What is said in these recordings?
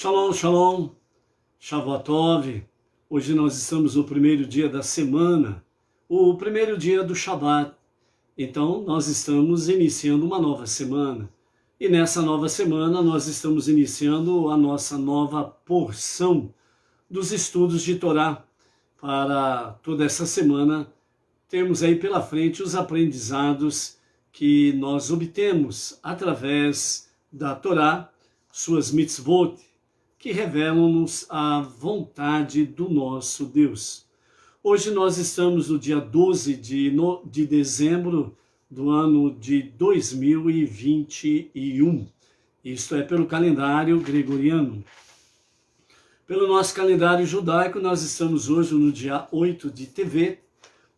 Shalom, shalom, Shavuot. Hoje nós estamos no primeiro dia da semana, o primeiro dia do Shabat. Então nós estamos iniciando uma nova semana. E nessa nova semana nós estamos iniciando a nossa nova porção dos estudos de Torá. Para toda essa semana termos aí pela frente os aprendizados que nós obtemos através da Torá, suas mitzvot, que revelam-nos a vontade do nosso Deus. Hoje nós estamos no dia 12 de dezembro do ano de 2021. Isto é pelo calendário gregoriano. Pelo nosso calendário judaico, nós estamos hoje no dia 8 de Tevet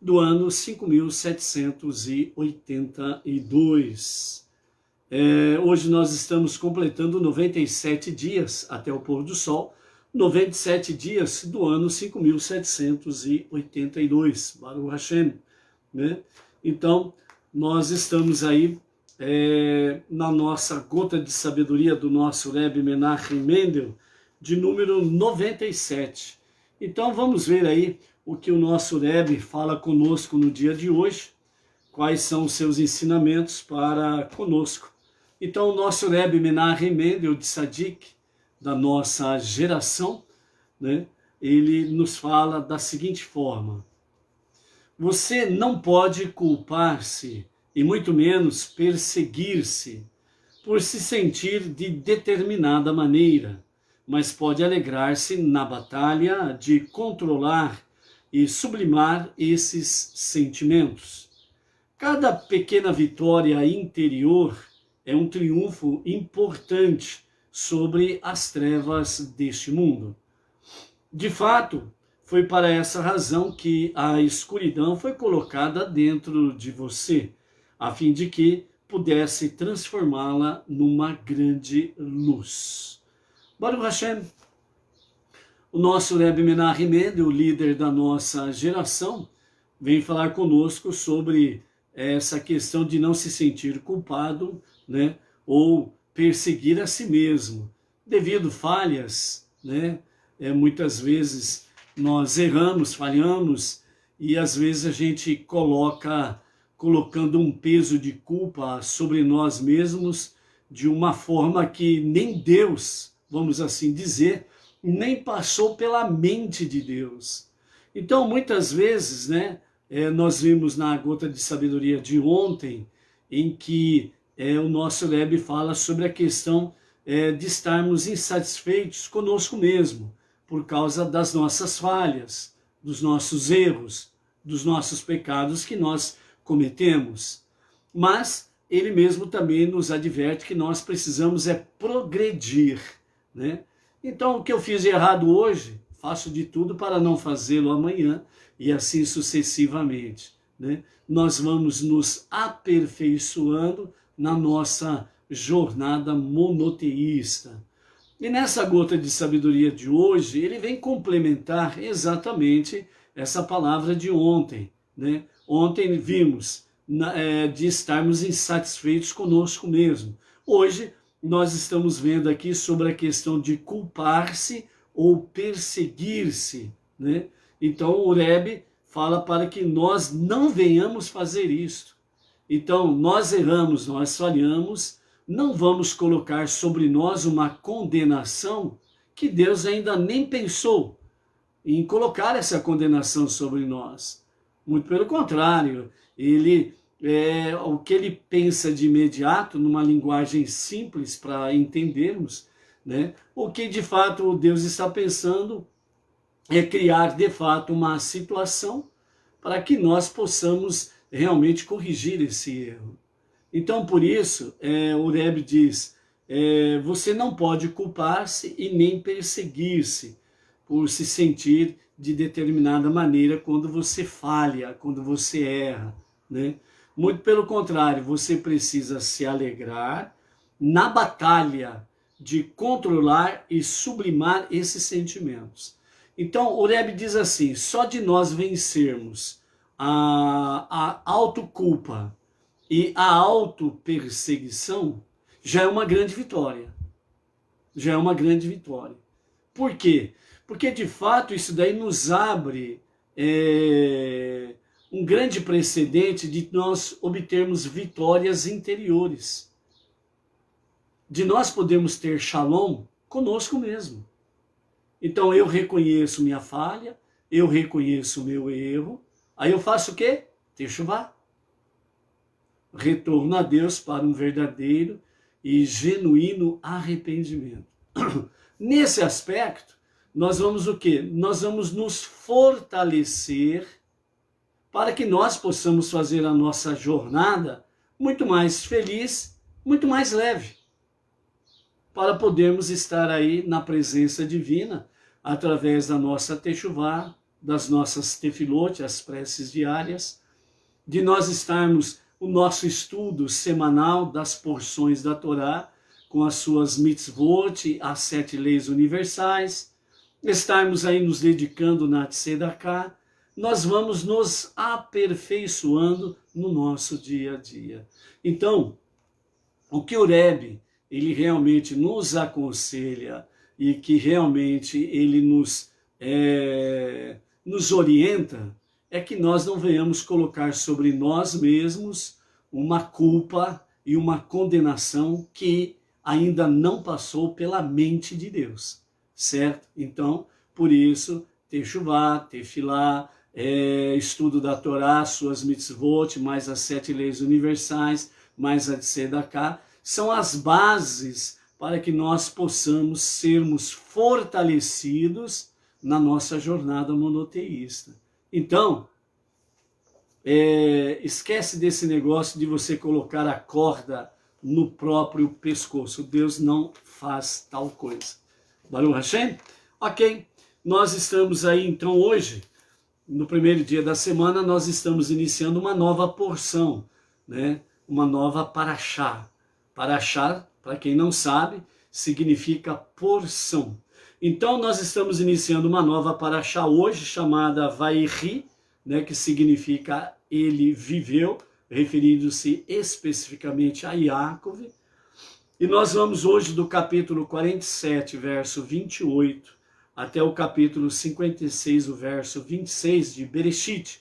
do ano 5782. Hoje nós estamos completando 97 dias até o pôr do sol, 97 dias do ano 5782, Baruch Hashem, né? Então, nós estamos aí na nossa gota de sabedoria do nosso Rebbe Menachem Mendel, de número 97. Então, vamos ver aí o que o nosso Rebbe fala conosco no dia de hoje, quais são os seus ensinamentos para conosco. Então, o nosso Rebbe Menachem Mendel de Tzadik, da nossa geração, né, ele nos fala da seguinte forma: você não pode culpar-se e muito menos perseguir-se por se sentir de determinada maneira, mas pode alegrar-se na batalha de controlar e sublimar esses sentimentos. Cada pequena vitória interior é um triunfo importante sobre as trevas deste mundo. De fato, foi para essa razão que a escuridão foi colocada dentro de você, a fim de que pudesse transformá-la numa grande luz. Baruch Hashem, o nosso Rebbe Menachem Mendel, o líder da nossa geração, vem falar conosco sobre essa questão de não se sentir culpado, né, ou perseguir a si mesmo, devido falhas, né? Muitas vezes nós erramos, falhamos, e às vezes a gente colocando um peso de culpa sobre nós mesmos de uma forma que nem Deus, vamos assim dizer, nem passou pela mente de Deus. Então, muitas vezes, né, nós vimos na gota de sabedoria de ontem, em que o nosso Rebbe fala sobre a questão de estarmos insatisfeitos conosco mesmo, por causa das nossas falhas, dos nossos erros, dos nossos pecados que nós cometemos. Mas ele mesmo também nos adverte que nós precisamos progredir, né? Então, o que eu fiz de errado hoje, faço de tudo para não fazê-lo amanhã, e assim sucessivamente, né? Nós vamos nos aperfeiçoando na nossa jornada monoteísta. E nessa gota de sabedoria de hoje, ele vem complementar exatamente essa palavra de ontem, né? Ontem vimos de estarmos insatisfeitos conosco mesmo. Hoje nós estamos vendo aqui sobre a questão de culpar-se ou perseguir-se, né? Então o Rebbe fala para que nós não venhamos fazer isso. Então, nós erramos, nós falhamos, não vamos colocar sobre nós uma condenação que Deus ainda nem pensou em colocar essa condenação sobre nós. Muito pelo contrário, o que ele pensa de imediato, numa linguagem simples para entendermos, né? O que de fato Deus está pensando é criar de fato uma situação para que nós possamos realmente corrigir esse erro. Então, por isso, o Rebbe diz, você não pode culpar-se e nem perseguir-se por se sentir de determinada maneira quando você falha, quando você erra, né? Muito pelo contrário, você precisa se alegrar na batalha de controlar e sublimar esses sentimentos. Então, o Rebbe diz assim, só de nós vencermos a autoculpa e a autoperseguição já é uma grande vitória. já é uma grande vitória. Por quê? Porque de fato isso daí nos abre um grande precedente de nós obtermos vitórias interiores. De nós podermos ter shalom conosco mesmo. Então eu reconheço minha falha, eu reconheço o meu erro, aí eu faço o quê? Teshuvá. Retorno a Deus para um verdadeiro e genuíno arrependimento. Nesse aspecto, nós vamos o quê? Nós vamos nos fortalecer para que nós possamos fazer a nossa jornada muito mais feliz, muito mais leve, para podermos estar aí na presença divina, através da nossa techuvá, das nossas tefilot, as preces diárias, de nós estarmos o nosso estudo semanal das porções da Torá, com as suas mitzvot, as 7 leis universais, estarmos aí nos dedicando na Tzedakah, nós vamos nos aperfeiçoando no nosso dia a dia. Então, o que o Rebbe, ele realmente nos aconselha e que realmente ele nos orienta, é que nós não venhamos colocar sobre nós mesmos uma culpa e uma condenação que ainda não passou pela mente de Deus, certo? Então, por isso, techuvá, tefilá, estudo da Torá, suas mitzvot, mais as 7 leis universais, mais a de Tzedakah, são as bases para que nós possamos sermos fortalecidos na nossa jornada monoteísta. Então, esquece desse negócio de você colocar a corda no próprio pescoço. Deus não faz tal coisa. Baruch Hashem? Ok, nós estamos aí então hoje, no primeiro dia da semana, nós estamos iniciando uma nova porção, né? Uma nova paraxá. Paraxá, para quem não sabe, significa porção. Então nós estamos iniciando uma nova paraxá hoje, chamada Vayhi, né, que significa ele viveu, referindo-se especificamente a Yaakov. E nós vamos hoje do capítulo 47, verso 28, até o capítulo 56, o verso 26 de Bereshit.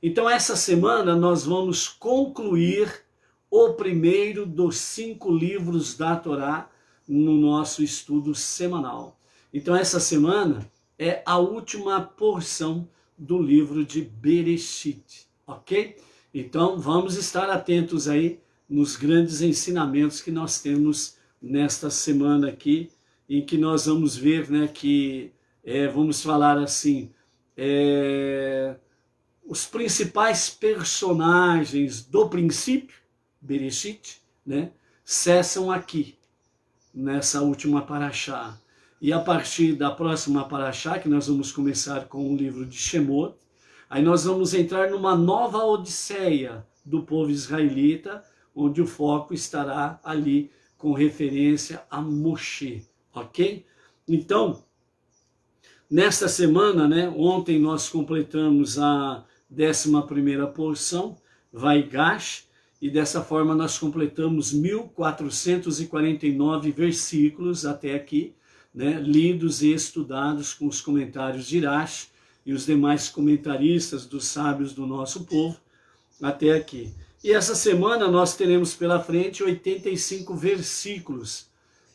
Então essa semana nós vamos concluir o primeiro dos 5 livros da Torá no nosso estudo semanal. Então essa semana é a última porção do livro de Bereshit, ok? Então vamos estar atentos aí nos grandes ensinamentos que nós temos nesta semana aqui, em que nós vamos ver, né, que vamos falar assim, os principais personagens do princípio, Bereshit, né, cessam aqui, nessa última paraxá. E a partir da próxima paraxá, que nós vamos começar com o livro de Shemot, aí nós vamos entrar numa nova odisseia do povo israelita, onde o foco estará ali com referência a Moshe, ok? Então, nesta semana, né, ontem nós completamos a 11ª porção, Vaigash, e dessa forma nós completamos 1449 versículos até aqui, né, lidos e estudados com os comentários de Irash e os demais comentaristas dos sábios do nosso povo até aqui. E essa semana nós teremos pela frente 85 versículos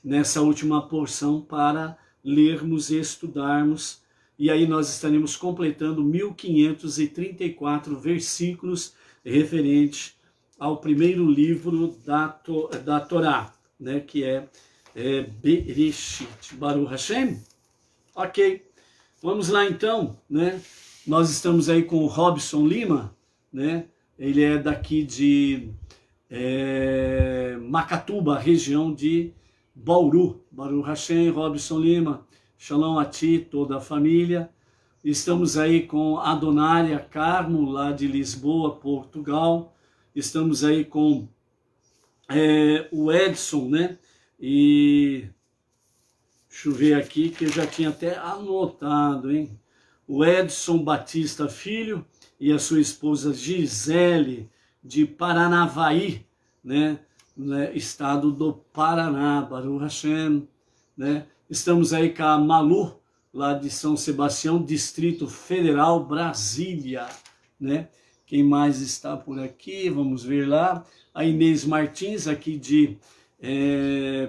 nessa última porção para lermos e estudarmos. E aí nós estaremos completando 1534 versículos referentes ao primeiro livro da Torá, né, que é Bereshit. Baruch Hashem? Ok, vamos lá então, né? Nós estamos aí com o Robson Lima, né? Ele é daqui de Macatuba, região de Bauru. Baruch Hashem, Robson Lima, shalom a ti, toda a família. Estamos aí com a Donária Carmo, lá de Lisboa, Portugal. Estamos aí com o Edson, né? E deixa eu ver aqui, que eu já tinha até anotado, hein? O Edson Batista Filho e a sua esposa Gisele, de Paranavaí, né? Estado do Paraná, Baruch Hashem, né? Estamos aí com a Malu, lá de São Sebastião, Distrito Federal, Brasília, né? Quem mais está por aqui? Vamos ver lá. A Inês Martins, aqui de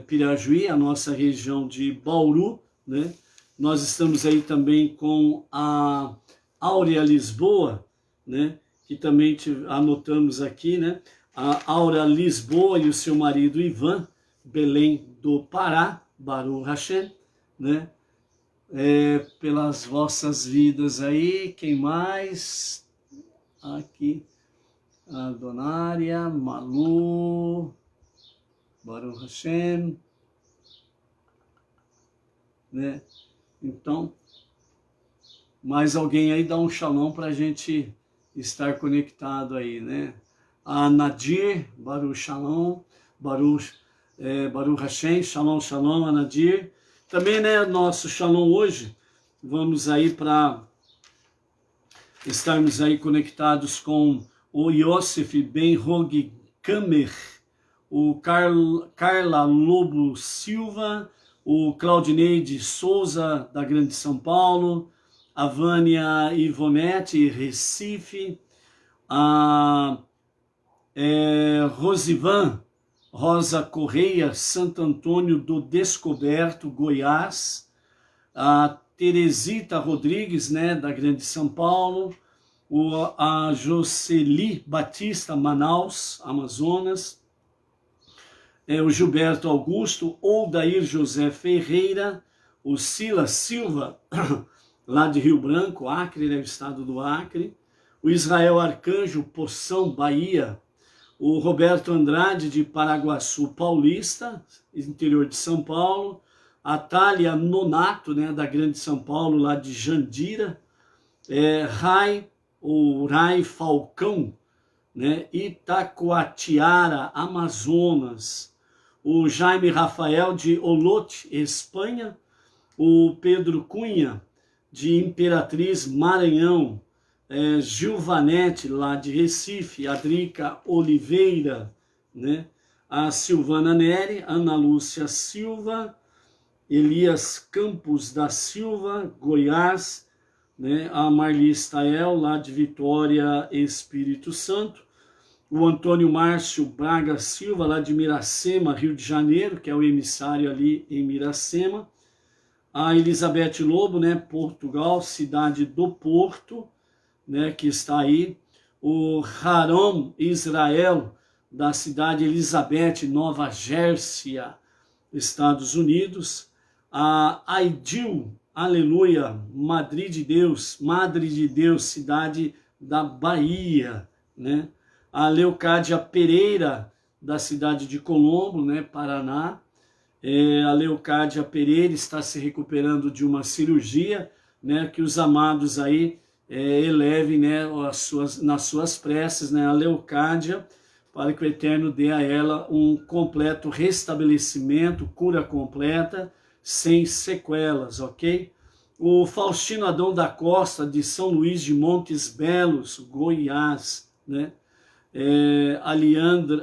Pirajuí, a nossa região de Bauru, né? Nós estamos aí também com a Áurea Lisboa, né? Que também anotamos aqui, né? A Áurea Lisboa e o seu marido Ivan, Belém do Pará, Baruch Hashem, né? Pelas vossas vidas aí, quem mais? Aqui, a Donária, Malu, Baruch Hashem, né? Então, mais alguém aí dá um shalom para a gente estar conectado aí, né? A Nadir, Baruch Shalom, Baruch Hashem, Shalom, Shalom, a Nadir. Também, né, nosso shalom hoje, vamos aí para estarmos aí conectados com o Yosef Ben Hog Kamer, o Carla Lobo Silva, o Claudineide Souza, da Grande São Paulo, a Vânia Ivonete, Recife, a Rosivan Rosa Correia, Santo Antônio do Descoberto, Goiás, a Teresita Rodrigues, né, da Grande São Paulo, a Jocely Batista, Manaus, Amazonas, o Gilberto Augusto, Odair José Ferreira, o Silas Silva, lá de Rio Branco, Acre, né, estado do Acre, o Israel Arcanjo, Poção, Bahia, o Roberto Andrade, de Paraguaçu Paulista, interior de São Paulo, a Thalia Nonato, né, da Grande São Paulo, lá de Jandira, Rai Falcão, né, Itacoatiara, Amazonas, o Jaime Rafael, de Olote, Espanha, o Pedro Cunha, de Imperatriz, Maranhão, Gilvanete, lá de Recife, a Drica Oliveira, né? A Silvana Neri, Ana Lúcia Silva, Elias Campos da Silva, Goiás, né? A Marli Stael, lá de Vitória, Espírito Santo, o Antônio Márcio Braga Silva, lá de Miracema, Rio de Janeiro, que é o emissário ali em Miracema, a Elizabeth Lobo, né? Portugal, cidade do Porto, né, que está aí, o Haron Israel, da cidade Elizabeth, Nova Jersey, Estados Unidos, a Aidil, aleluia, Madre de Deus, cidade da Bahia, né, a Leocádia Pereira, da cidade de Colombo, né, Paraná, a Leocádia Pereira está se recuperando de uma cirurgia, né, que os amados aí elevem, né, nas suas preces, né, a Leocádia, para que o Eterno dê a ela um completo restabelecimento, cura completa, sem sequelas, ok? O Faustino Adão da Costa, de São Luís de Montes Belos, Goiás, né?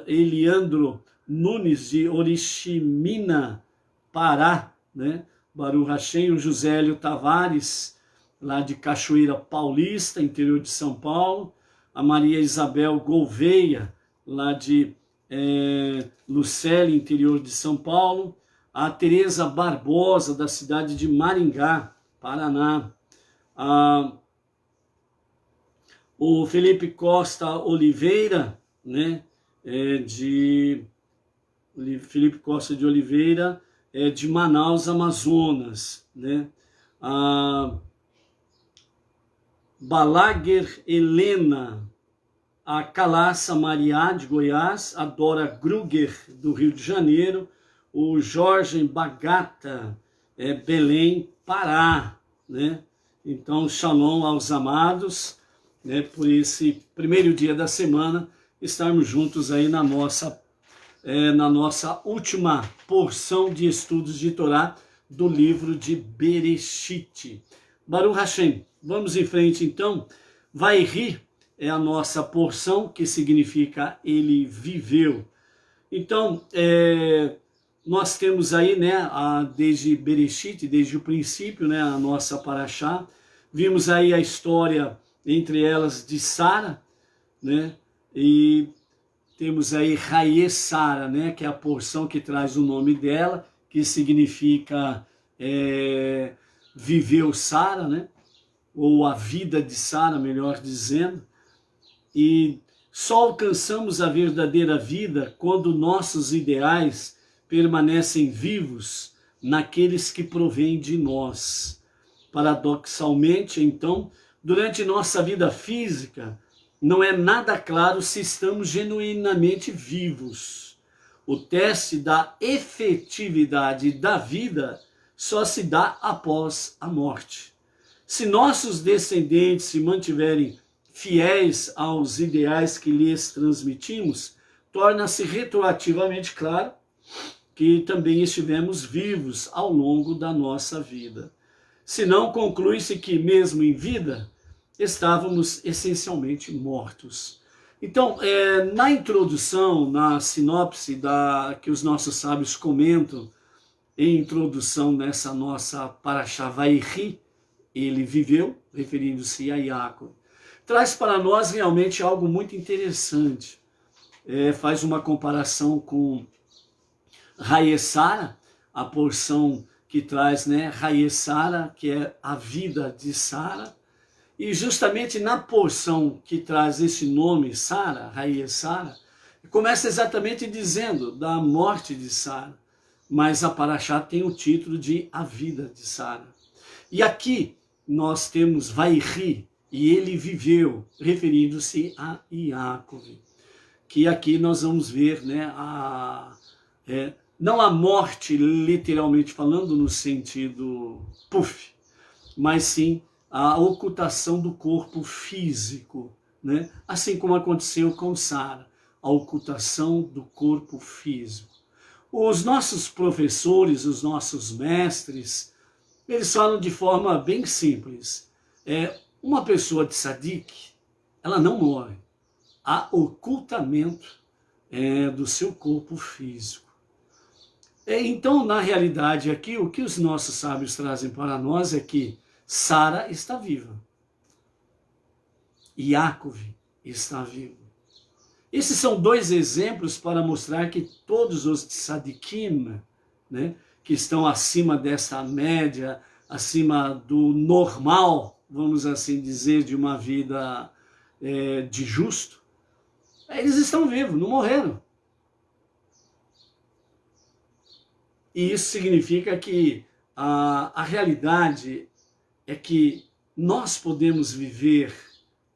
Eliandro Nunes, de Oriximina, Pará, né? Baruch Hashem, o Josélio Tavares, lá de Cachoeira Paulista, interior de São Paulo, a Maria Isabel Gouveia, lá de Lucélia, interior de São Paulo, a Tereza Barbosa, da cidade de Maringá, Paraná, o Felipe Costa Oliveira, né, Felipe Costa de Oliveira, de Manaus, Amazonas, né, a Balaguer Helena, a Calaça Maria, de Goiás, a Dora Gruger, do Rio de Janeiro, o Jorge Bagata, Belém, Pará, né? Então, shalom aos amados, né? Por esse primeiro dia da semana, estarmos juntos aí na nossa última porção de estudos de Torá do livro de Bereshit. Baruch Hashem. Vamos em frente, então. Vai-ri é a nossa porção, que significa ele viveu. Então, nós temos aí, né, desde Bereshit, desde o princípio, né, a nossa Parashá, vimos aí a história, entre elas, de Sara, né, e temos aí Haye Sara, né, que é a porção que traz o nome dela, que significa viveu Sara, né, ou a vida de Sara, melhor dizendo, e só alcançamos a verdadeira vida quando nossos ideais permanecem vivos naqueles que provêm de nós. Paradoxalmente, então, durante nossa vida física, não é nada claro se estamos genuinamente vivos. O teste da efetividade da vida só se dá após a morte. Se nossos descendentes se mantiverem fiéis aos ideais que lhes transmitimos, torna-se retroativamente claro que também estivemos vivos ao longo da nossa vida. Senão, conclui-se que, mesmo em vida, estávamos essencialmente mortos. Então, na introdução, na sinopse que os nossos sábios comentam, em introdução nessa nossa Parashá Vayikri, ele viveu, referindo-se a Yaakov, traz para nós realmente algo muito interessante. Faz uma comparação com Haye Sara, a porção que traz, né, Haye Sara, que é a vida de Sara, e justamente na porção que traz esse nome, Sara, Haye Sara, começa exatamente dizendo da morte de Sara, mas a Parashá tem o título de A Vida de Sara. E aqui nós temos Vayikri, e ele viveu, referindo-se a Yaakov, que aqui nós vamos ver, né, não a morte, literalmente falando, no sentido puff, mas sim a ocultação do corpo físico, né? Assim como aconteceu com Sara, a ocultação do corpo físico. Os nossos professores, os nossos mestres, eles falam de forma bem simples. Uma pessoa de tzadik, ela não morre. Há ocultamento do seu corpo físico. Então, na realidade aqui, o que os nossos sábios trazem para nós é que Sara está viva. Yaakov está vivo. Esses são dois exemplos para mostrar que todos os tzadikim, né, que estão acima dessa média, acima do normal, vamos assim dizer, de uma vida de justo, eles estão vivos, não morreram. E isso significa que a realidade é que nós podemos viver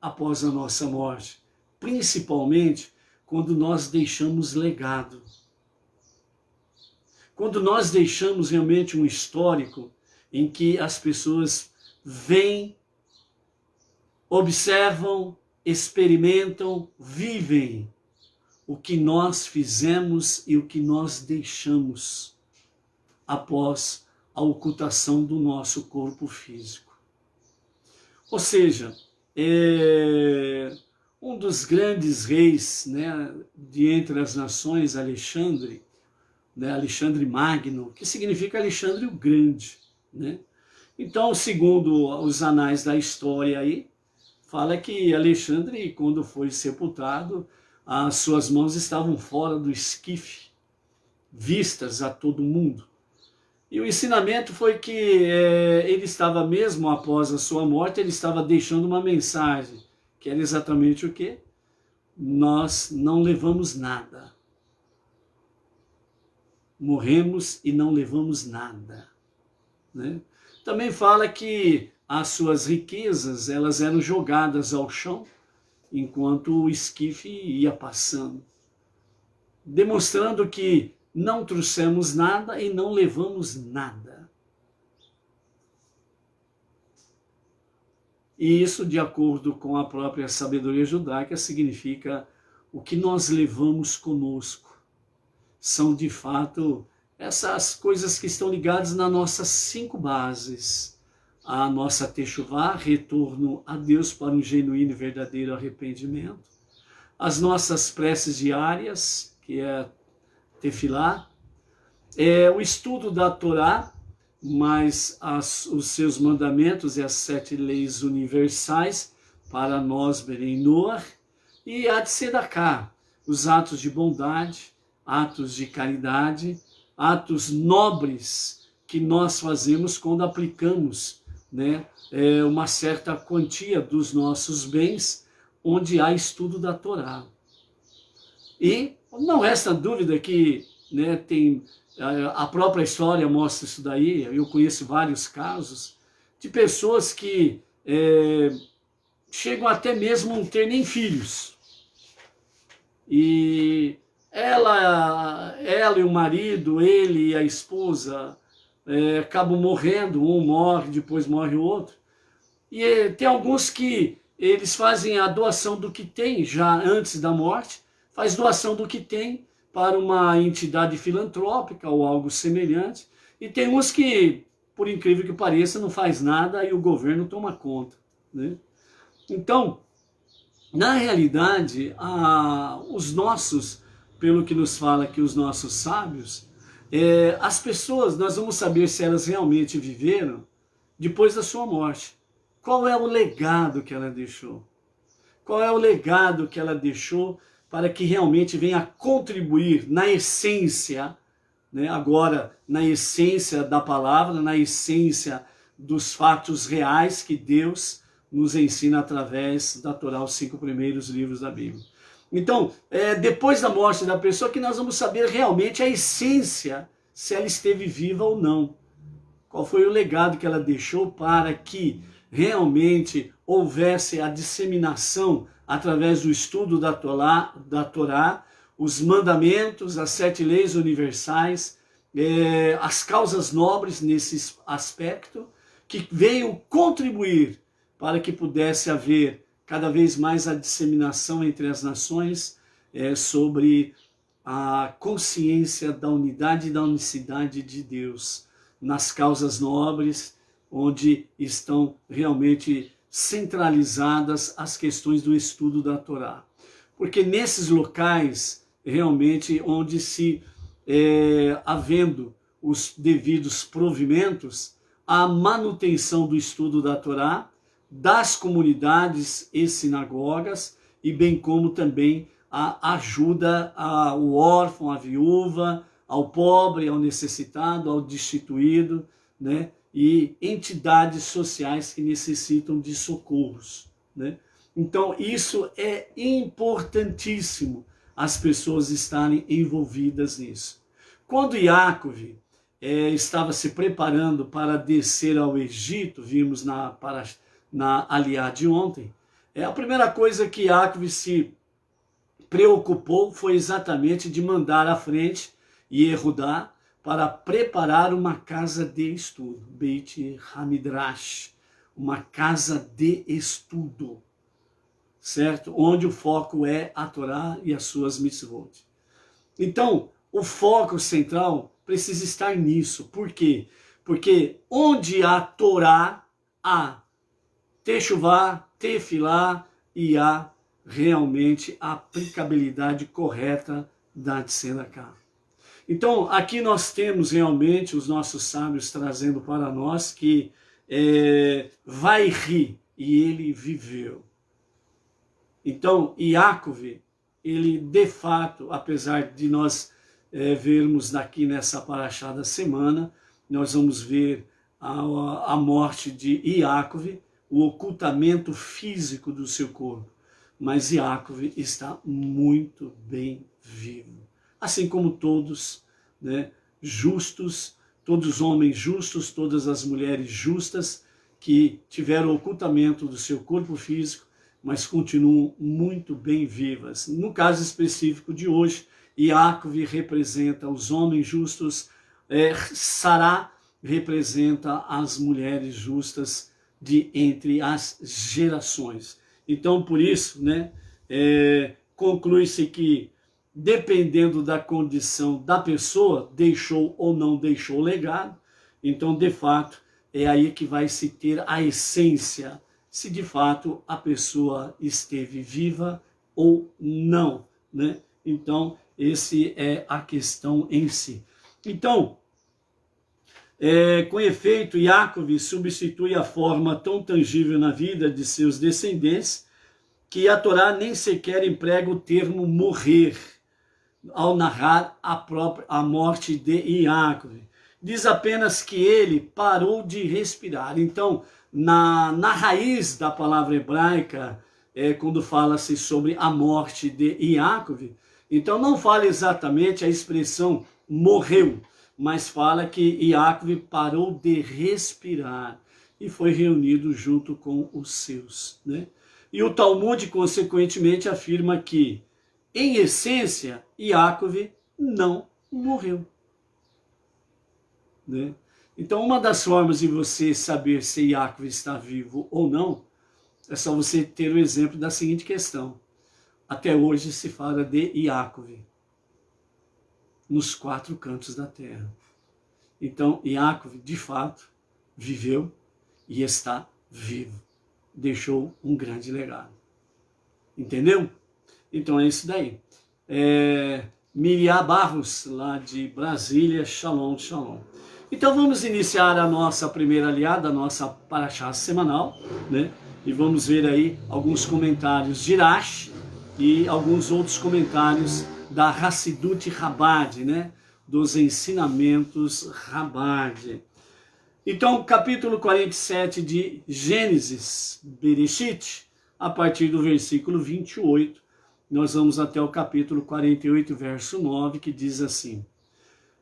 após a nossa morte, principalmente quando nós deixamos legado. Quando nós deixamos realmente um histórico em que as pessoas veem, observam, experimentam, vivem o que nós fizemos e o que nós deixamos após a ocultação do nosso corpo físico. Ou seja, um dos grandes reis, né, de entre as nações, Alexandre, né, Alexandre Magno, que significa Alexandre o Grande, né? Então, segundo os anais da história aí, fala que Alexandre, quando foi sepultado, as suas mãos estavam fora do esquife, vistas a todo mundo. E o ensinamento foi que ele estava, mesmo após a sua morte, ele estava deixando uma mensagem, que era exatamente o quê? Nós não levamos nada. Morremos e não levamos nada, né? Também fala que as suas riquezas, elas eram jogadas ao chão, enquanto o esquife ia passando, demonstrando que não trouxemos nada e não levamos nada. E isso, de acordo com a própria sabedoria judaica, significa o que nós levamos conosco. São, de fato, essas coisas que estão ligadas nas nossas 5 bases. A nossa techuvá, retorno a Deus para um genuíno e verdadeiro arrependimento. As nossas preces diárias, que é tefilá, é o estudo da Torá, mas os seus mandamentos e as 7 leis universais para nós, Berem Noar, e a Tzedakah, os atos de bondade, atos de caridade, atos nobres que nós fazemos quando aplicamos, né, uma certa quantia dos nossos bens, onde há estudo da Torá. E não resta dúvida que, né, tem a própria história mostra isso daí. Eu conheço vários casos de pessoas que chegam até mesmo a não ter nem filhos. E ela e o marido, ele e a esposa acabam morrendo, um morre, depois morre o outro. E tem alguns que eles fazem a doação do que tem já antes da morte, faz doação do que tem para uma entidade filantrópica ou algo semelhante. E tem uns que, por incrível que pareça, não faz nada e o governo toma conta, né? Então, na realidade, os nossos, pelo que nos fala aqui os nossos sábios, as pessoas, nós vamos saber se elas realmente viveram depois da sua morte. Qual é o legado que ela deixou? Qual é o legado que ela deixou para que realmente venha contribuir na essência, né, agora na essência da palavra, na essência dos fatos reais que Deus nos ensina através da Torá, os 5 primeiros livros da Bíblia. Então, depois da morte da pessoa que nós vamos saber realmente a essência, se ela esteve viva ou não. Qual foi o legado que ela deixou para que realmente houvesse a disseminação através do estudo da Torá, os mandamentos, as 7 leis universais, as causas nobres nesse aspecto, que veio contribuir para que pudesse haver cada vez mais a disseminação entre as nações sobre a consciência da unidade e da unicidade de Deus, nas causas nobres, onde estão realmente centralizadas as questões do estudo da Torá. Porque nesses locais, realmente, onde se, havendo os devidos provimentos, a manutenção do estudo da Torá, das comunidades e sinagogas, e bem como também a ajuda ao órfão, à viúva, ao pobre, ao necessitado, ao destituído, né? E entidades sociais que necessitam de socorros, né? Então isso é importantíssimo, as pessoas estarem envolvidas nisso. Quando Yaakov estava se preparando para descer ao Egito, vimos na aliá de ontem, a primeira coisa que Yaakov se preocupou foi exatamente de mandar à frente Yehudá para preparar uma casa de estudo, Beit Hamidrash, uma casa de estudo, certo? Onde o foco é a Torá e as suas mitzvot. Então, o foco central precisa estar nisso. Por quê? Porque onde há Torá, há Teshuvá, Tefilá e há realmente a aplicabilidade correta da Tzedakah. Então, aqui nós temos realmente os nossos sábios trazendo para nós que vai rir, e ele viveu. Então, Yaakov, ele de fato, apesar de nós vermos daqui nessa paraxá da semana, nós vamos ver a morte de Yaakov, o ocultamento físico do seu corpo. Mas Yaakov está muito bem vivo. Assim como todos, né, justos, todos os homens justos, todas as mulheres justas que tiveram ocultamento do seu corpo físico, mas continuam muito bem vivas. No caso específico de hoje, Yaakov representa os homens justos, Sará representa as mulheres justas de entre as gerações. Então, por isso, né, conclui-se que, dependendo da condição da pessoa, deixou ou não deixou legado. Então, de fato, é aí que vai se ter a essência, se de fato a pessoa esteve viva ou não, né? Então, essa é a questão em si. Então, com efeito, Iácov substitui a forma tão tangível na vida de seus descendentes que a Torá nem sequer emprega o termo morrer ao narrar a morte de Iácov. Diz apenas que ele parou de respirar. Então, na raiz da palavra hebraica, quando fala-se sobre a morte de Iácov, então não fala exatamente a expressão morreu, mas fala que Iácov parou de respirar e foi reunido junto com os seus, né? E o Talmud, consequentemente, afirma que, em essência, Iácov não morreu, né? Então, uma das formas de você saber se Iácov está vivo ou não, é só você ter o exemplo da seguinte questão. Até hoje se fala de Iácov nos 4 cantos da terra. Então, Iácov, de fato, viveu e está vivo. Deixou um grande legado. Entendeu? Então é isso daí. Miriam Barros, lá de Brasília, shalom, shalom. Então vamos iniciar a nossa primeira aliada, a nossa paraxá semanal, né? E vamos ver aí alguns comentários de Rashi e alguns outros comentários da Hassidut Chabad, né? Dos ensinamentos Chabad. Então, capítulo 47 de Gênesis, Bereshit, a partir do versículo 28, nós vamos até o capítulo 48, verso 9, que diz assim: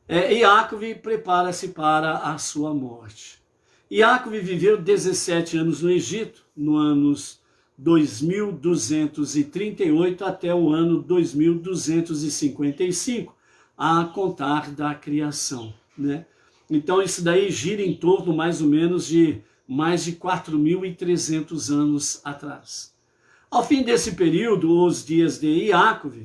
Iácov prepara-se para a sua morte. Iácov viveu 17 anos no Egito, no anos 2238 até o ano 2255, a contar da criação, né? Então isso daí gira em torno mais ou menos de mais de 4.300 anos atrás. Ao fim desse período, os dias de Iácov,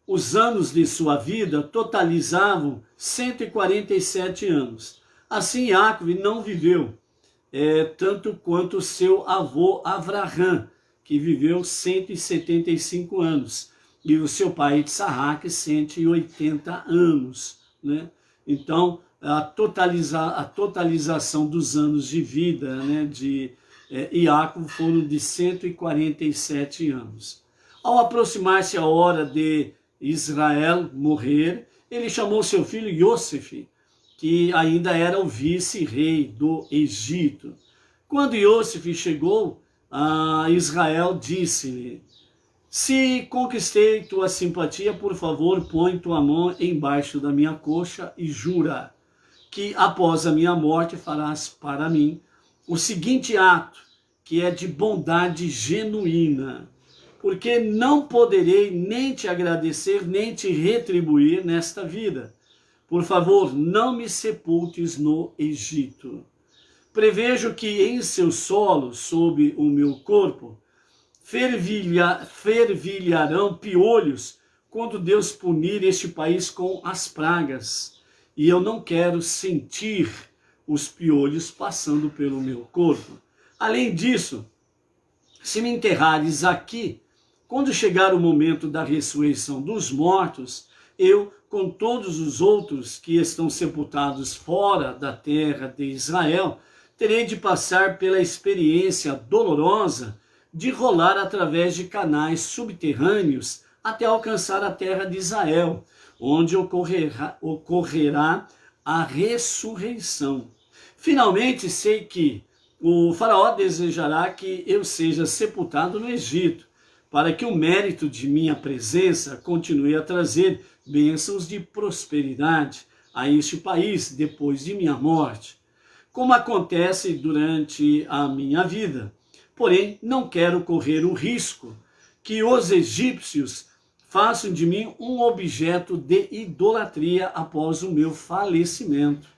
os anos de sua vida totalizavam 147 anos. Assim, Iácov não viveu tanto quanto seu avô Avraham, que viveu 175 anos, e o seu pai Tzahak, 180 anos, né? Então, a totalização dos anos de vida, né, de Iácov foram de 147 anos. Ao aproximar-se a hora de Israel morrer, ele chamou seu filho Yosef, que ainda era o vice-rei do Egito. Quando Yosef chegou a Israel, disse-lhe: se conquistei tua simpatia, por favor, põe tua mão embaixo da minha coxa e jura que após a minha morte farás para mim o seguinte ato, que é de bondade genuína, porque não poderei nem te agradecer, nem te retribuir nesta vida. Por favor, não me sepultes no Egito. Prevejo que em seu solo, sob o meu corpo, fervilharão piolhos quando Deus punir este país com as pragas. E eu não quero sentir os piolhos passando pelo meu corpo. Além disso, se me enterrares aqui, quando chegar o momento da ressurreição dos mortos, eu, com todos os outros que estão sepultados fora da terra de Israel, terei de passar pela experiência dolorosa de rolar através de canais subterrâneos até alcançar a terra de Israel, onde ocorrerá a ressurreição. Finalmente, sei que o faraó desejará que eu seja sepultado no Egito, para que o mérito de minha presença continue a trazer bênçãos de prosperidade a este país depois de minha morte, como acontece durante a minha vida. Porém, não quero correr o risco que os egípcios façam de mim um objeto de idolatria após o meu falecimento.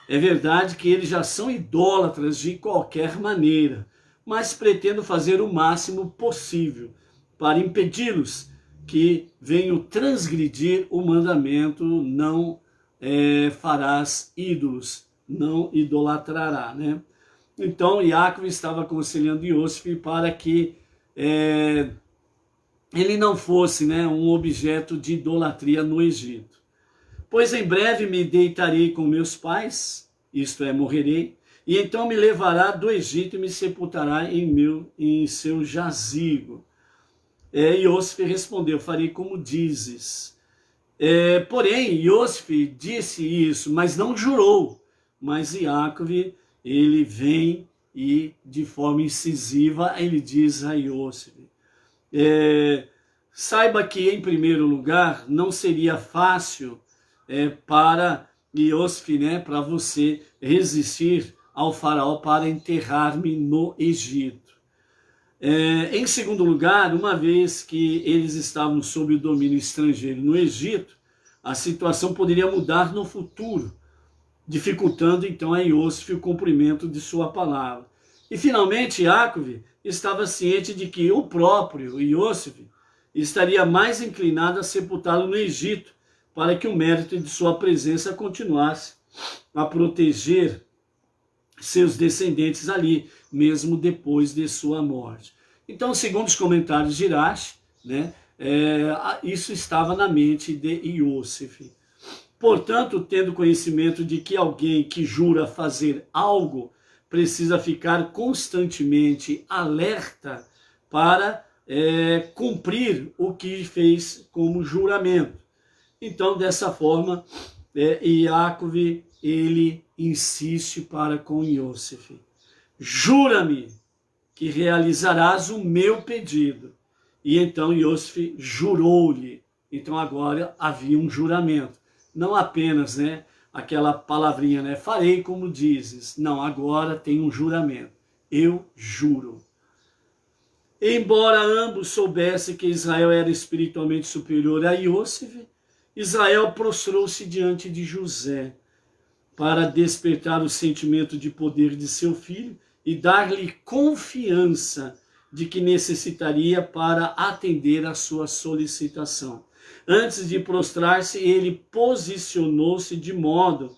É verdade que eles já são idólatras de qualquer maneira, mas pretendo fazer o máximo possível para impedi-los que venham transgredir o mandamento: não farás ídolos, não idolatrará, né? Então, Iácov estava aconselhando Yosef para que ele não fosse, né, um objeto de idolatria no Egito. Pois em breve me deitarei com meus pais, isto é, morrerei, e então me levará do Egito e me sepultará em seu jazigo. Iosif respondeu, farei como dizes. Porém, Iosif disse isso, mas não jurou. Mas Iacov, ele vem e de forma incisiva, ele diz a Iosif, saiba que em primeiro lugar não seria fácil para Iosif, né, para você resistir ao faraó para enterrar-me no Egito. Em segundo lugar, uma vez que eles estavam sob o domínio estrangeiro no Egito, a situação poderia mudar no futuro, dificultando então a Iosif o cumprimento de sua palavra. E finalmente Iacov estava ciente de que o próprio Iosif estaria mais inclinado a sepultá-lo no Egito, para que o mérito de sua presença continuasse a proteger seus descendentes ali, mesmo depois de sua morte. Então, segundo os comentários de Rashi, né, isso estava na mente de Iosif. Portanto, tendo conhecimento de que alguém que jura fazer algo precisa ficar constantemente alerta para cumprir o que fez como juramento. Então, dessa forma, Iacov, ele insiste para com Iosif. Jura-me que realizarás o meu pedido. E então Iosif jurou-lhe. Então agora havia um juramento. Não apenas, né, aquela palavrinha, né, farei como dizes. Não, agora tem um juramento. Eu juro. Embora ambos soubessem que Israel era espiritualmente superior a Iosif, Israel prostrou-se diante de José para despertar o sentimento de poder de seu filho e dar-lhe confiança de que necessitaria para atender a sua solicitação. Antes de prostrar-se, ele posicionou-se de modo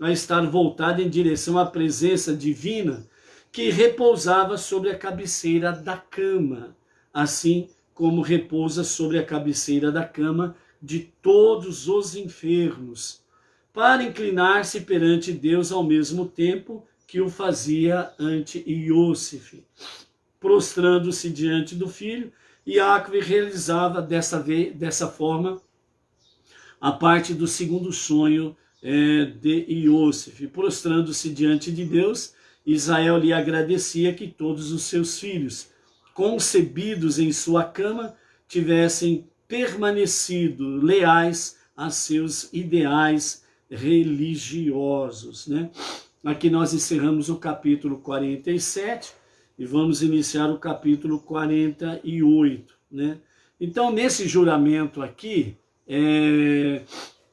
a estar voltado em direção à presença divina que repousava sobre a cabeceira da cama, assim como repousa sobre a cabeceira da cama de todos os enfermos, para inclinar-se perante Deus ao mesmo tempo que o fazia ante Iosif. Prostrando-se diante do filho, Iacov realizava dessa forma a parte do segundo sonho de Iosif. Prostrando-se diante de Deus, Israel lhe agradecia que todos os seus filhos, concebidos em sua cama, tivessem permanecido leais a seus ideais religiosos, né? Aqui nós encerramos o capítulo 47 e vamos iniciar o capítulo 48, né? Então, nesse juramento aqui,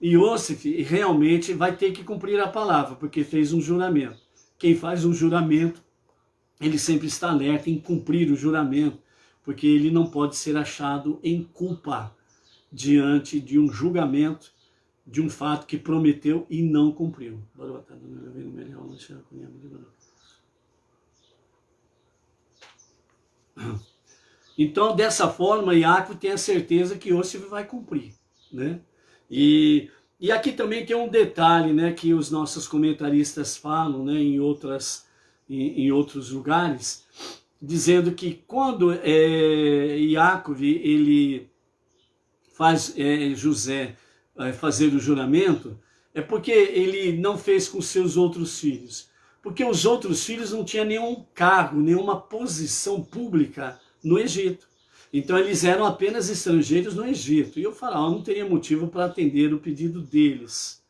Iosif realmente vai ter que cumprir a palavra, porque fez um juramento. Quem faz um juramento, ele sempre está alerta em cumprir o juramento, porque ele não pode ser achado em culpa diante de um julgamento, de um fato que prometeu e não cumpriu. Então, dessa forma, Iacov tem a certeza que Iosif vai cumprir, né? E aqui também tem um detalhe, né, que os nossos comentaristas falam, né, em outros lugares, dizendo que quando Iacov ele faz José fazer o juramento, é porque ele não fez com seus outros filhos. Porque os outros filhos não tinham nenhum cargo, nenhuma posição pública no Egito. Então eles eram apenas estrangeiros no Egito. E o faraó não teria motivo para atender o pedido deles.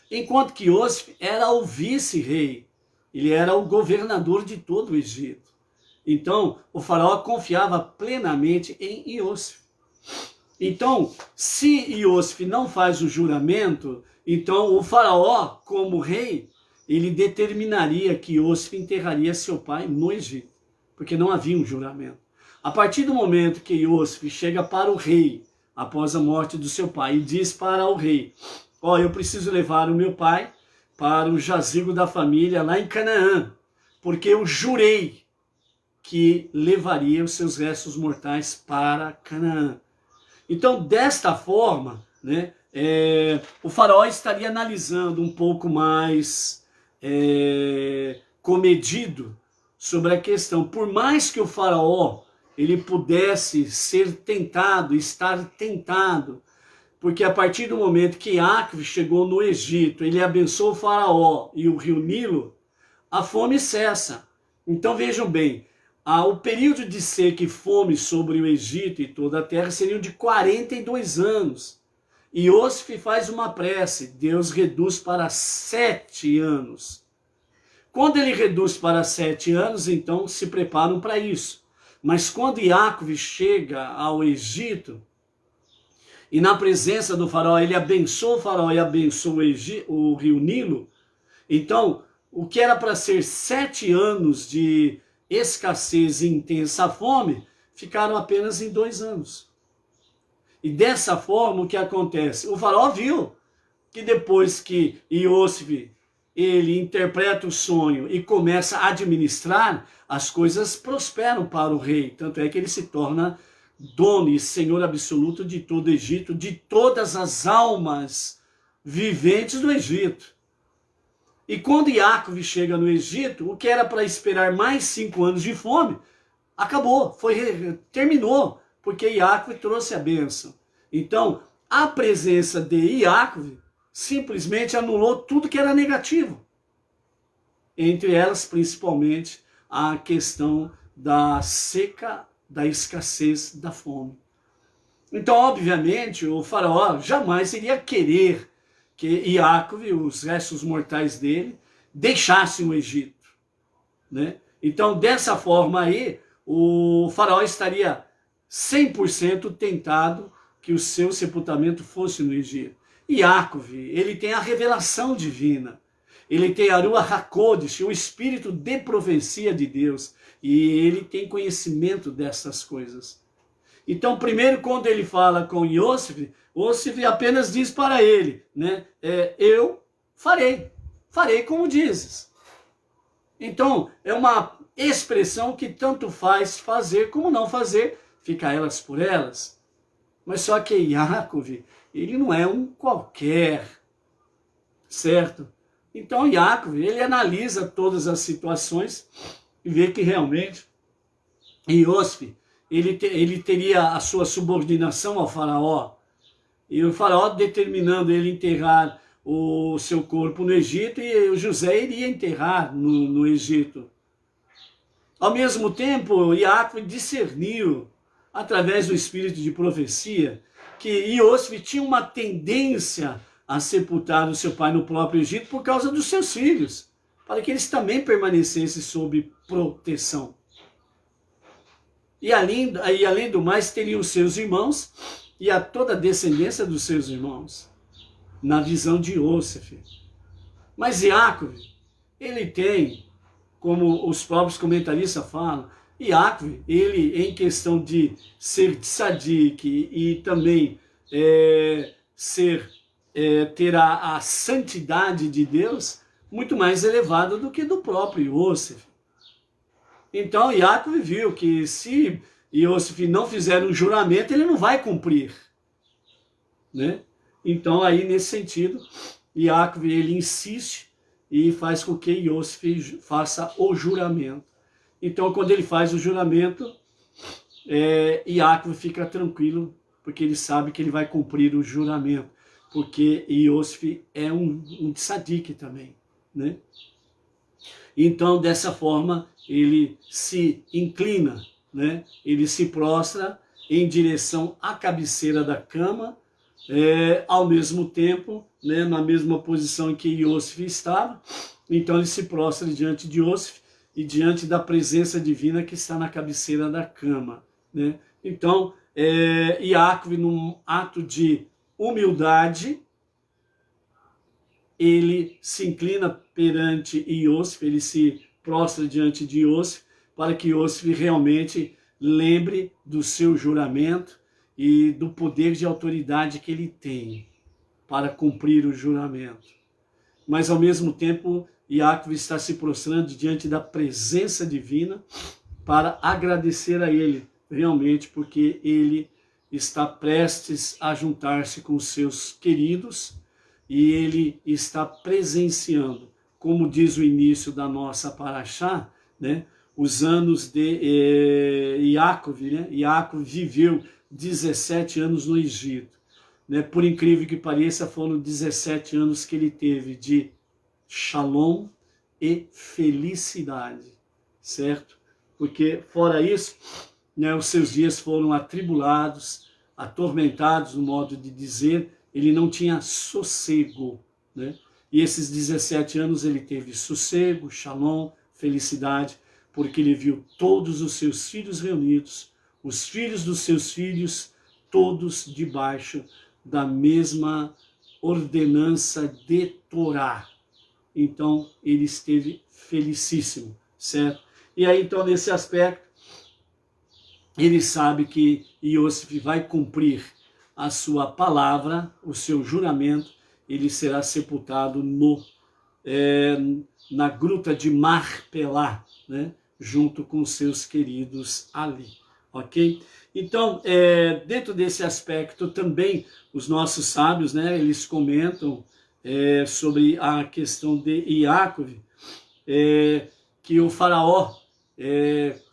Enquanto que Iosif era o vice-rei. Ele era o governador de todo o Egito. Então o faraó confiava plenamente em Iosif. Então, se Iosif não faz o juramento, então o faraó, como rei, ele determinaria que Iosif enterraria seu pai no Egito, porque não havia um juramento. A partir do momento que Iosif chega para o rei, após a morte do seu pai, e diz para o rei, eu preciso levar o meu pai para o jazigo da família lá em Canaã, porque eu jurei que levaria os seus restos mortais para Canaã. Então, desta forma, né, o faraó estaria analisando um pouco mais comedido sobre a questão. Por mais que o faraó ele pudesse ser tentado, estar tentado, porque a partir do momento que Jacve chegou no Egito, ele abençoou o faraó e o rio Nilo, a fome cessa. Então vejam bem, o período de seca e fome sobre o Egito e toda a terra seriam de 42 anos. E Iosif faz uma prece, Deus reduz para 7 anos. Quando ele reduz para 7 anos, então se preparam para isso. Mas quando Jacve chega ao Egito, e na presença do faraó, ele abençoa o faraó e abençoa o rio Nilo, então o que era para ser 7 anos de escassez e intensa fome, ficaram apenas em 2 anos. E dessa forma, o que acontece? O faraó viu que depois que Iosif ele interpreta o sonho e começa a administrar, as coisas prosperam para o rei. Tanto é que ele se torna dono e senhor absoluto de todo o Egito, de todas as almas viventes do Egito. E quando Jacve chega no Egito, o que era para esperar mais 5 anos de fome, acabou, terminou, porque Jacve trouxe a bênção. Então, a presença de Jacve simplesmente anulou tudo que era negativo. Entre elas, principalmente, a questão da seca, da escassez, da fome. Então, obviamente, o faraó jamais iria querer que Jacve, os restos mortais dele, deixassem o Egito, né? Então, dessa forma aí, o faraó estaria 100% tentado que o seu sepultamento fosse no Egito. E Jacve, ele tem a revelação divina, ele tem a Ruach HaKodesh, o espírito de profecia de Deus, e ele tem conhecimento dessas coisas. Então, primeiro, quando ele fala com Iosif, Iosif apenas diz para ele, né, eu farei como dizes. Então, é uma expressão que tanto faz fazer como não fazer, fica elas por elas. Mas só que Jacve, ele não é um qualquer, certo? Então, Jacve, ele analisa todas as situações e vê que realmente Iosif, ele teria a sua subordinação ao faraó, e o faraó determinando ele enterrar o seu corpo no Egito, e o José iria enterrar no Egito. Ao mesmo tempo, Jacve discerniu, através do espírito de profecia, que Iosif tinha uma tendência a sepultar o seu pai no próprio Egito por causa dos seus filhos, para que eles também permanecessem sob proteção. E além do mais, teriam seus irmãos e a toda a descendência dos seus irmãos, na visão de Iosif. Mas Jacve, ele tem, como os próprios comentaristas falam, Jacve, ele em questão de ser tzadik e também ter a santidade de Deus muito mais elevada do que do próprio Iosif. Então Jacve viu que se Iosif não fizer um juramento, ele não vai cumprir, né? Então aí nesse sentido, Jacve ele insiste e faz com que Iosif faça o juramento. Então quando ele faz o juramento, Jacve fica tranquilo, porque ele sabe que ele vai cumprir o juramento, porque Iosif é um tzadik também, né? Então, dessa forma, ele se inclina, né? Ele se prostra em direção à cabeceira da cama, ao mesmo tempo, né? Na mesma posição em que Iosif estava. Então, ele se prostra diante de Iosif e diante da presença divina que está na cabeceira da cama, né? Então, Jacve, num ato de humildade, ele se inclina perante Iosif, ele se prostra diante de Iosif, para que Iosif realmente lembre do seu juramento e do poder de autoridade que ele tem para cumprir o juramento. Mas ao mesmo tempo, Jacve está se prostrando diante da presença divina para agradecer a ele, realmente, porque ele está prestes a juntar-se com seus queridos e ele está presenciando, como diz o início da nossa paraxá, né, os anos de Yaakov, né? Yaakov viveu 17 anos no Egito, né? Por incrível que pareça, foram 17 anos que ele teve de shalom e felicidade, certo? Porque fora isso, né, os seus dias foram atribulados, atormentados, no modo de dizer, ele não tinha sossego, né? E esses 17 anos ele teve sossego, shalom, felicidade, porque ele viu todos os seus filhos reunidos, os filhos dos seus filhos, todos debaixo da mesma ordenança de Torá. Então, ele esteve felicíssimo, certo? E aí, então, nesse aspecto, ele sabe que Iosif vai cumprir a sua palavra, o seu juramento, ele será sepultado na gruta de Marpelá, né? Junto com seus queridos ali, ok? Então, dentro desse aspecto também, os nossos sábios, né, eles comentam sobre a questão de Yaakov, que o faraó,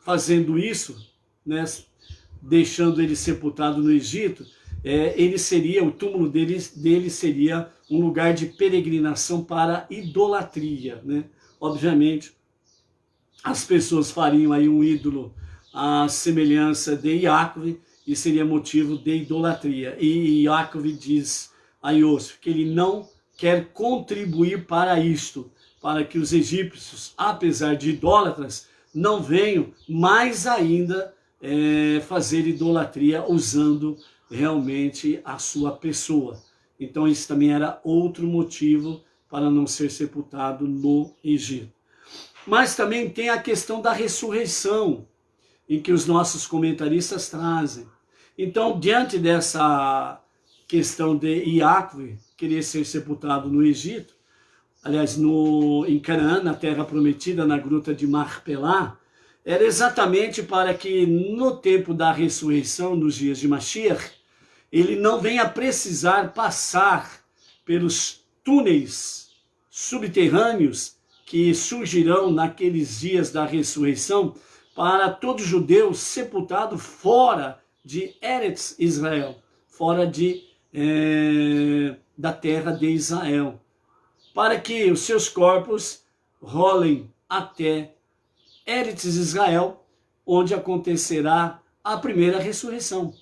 fazendo isso, né, deixando ele sepultado no Egito, o túmulo dele seria um lugar de peregrinação para idolatria, né? Obviamente, as pessoas fariam aí um ídolo à semelhança de Yaakov e seria motivo de idolatria. E Yaakov diz a Iosif que ele não quer contribuir para isto, para que os egípcios, apesar de idólatras, não venham mais ainda fazer idolatria usando realmente a sua pessoa. Então isso também era outro motivo para não ser sepultado no Egito. Mas também tem a questão da ressurreição, em que os nossos comentaristas trazem. Então, diante dessa questão de Yaakov querer ser sepultado no Egito, aliás, em Canaã, na terra prometida, na gruta de Marpelá, era exatamente para que no tempo da ressurreição, nos dias de Mashiach, ele não venha precisar passar pelos túneis subterrâneos que surgirão naqueles dias da ressurreição para todo judeu sepultado fora de Eretz Israel, fora da terra de Israel, para que os seus corpos rolem até Eretz Israel, onde acontecerá a primeira ressurreição,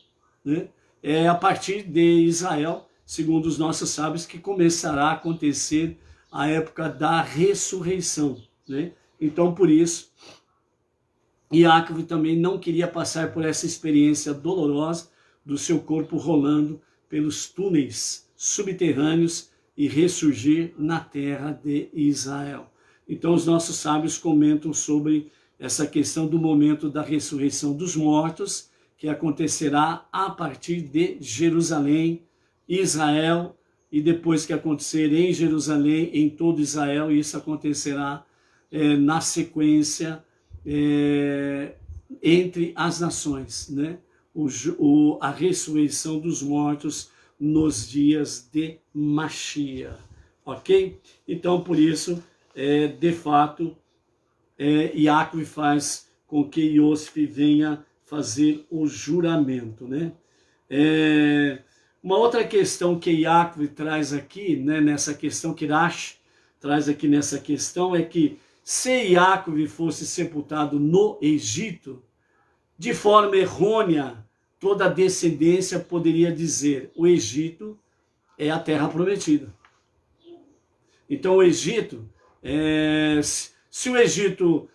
né? É a partir de Israel, segundo os nossos sábios, que começará a acontecer a época da ressurreição, né? Então, por isso, Yaakov também não queria passar por essa experiência dolorosa do seu corpo rolando pelos túneis subterrâneos e ressurgir na terra de Israel. Então, os nossos sábios comentam sobre essa questão do momento da ressurreição dos mortos, que acontecerá a partir de Jerusalém, Israel, e depois que acontecer em Jerusalém, em todo Israel, isso acontecerá na sequência entre as nações, né? A ressurreição dos mortos nos dias de Mashiach, ok? Então, por isso, de fato, Yaakov faz com que Iosif venha fazer o juramento, né? Uma outra questão que Yaakov traz aqui, né, nessa questão que Rashi traz aqui nessa questão, é que se Yaakov fosse sepultado no Egito, de forma errônea, toda a descendência poderia dizer: o Egito é a terra prometida. Então o Egito, se o Egito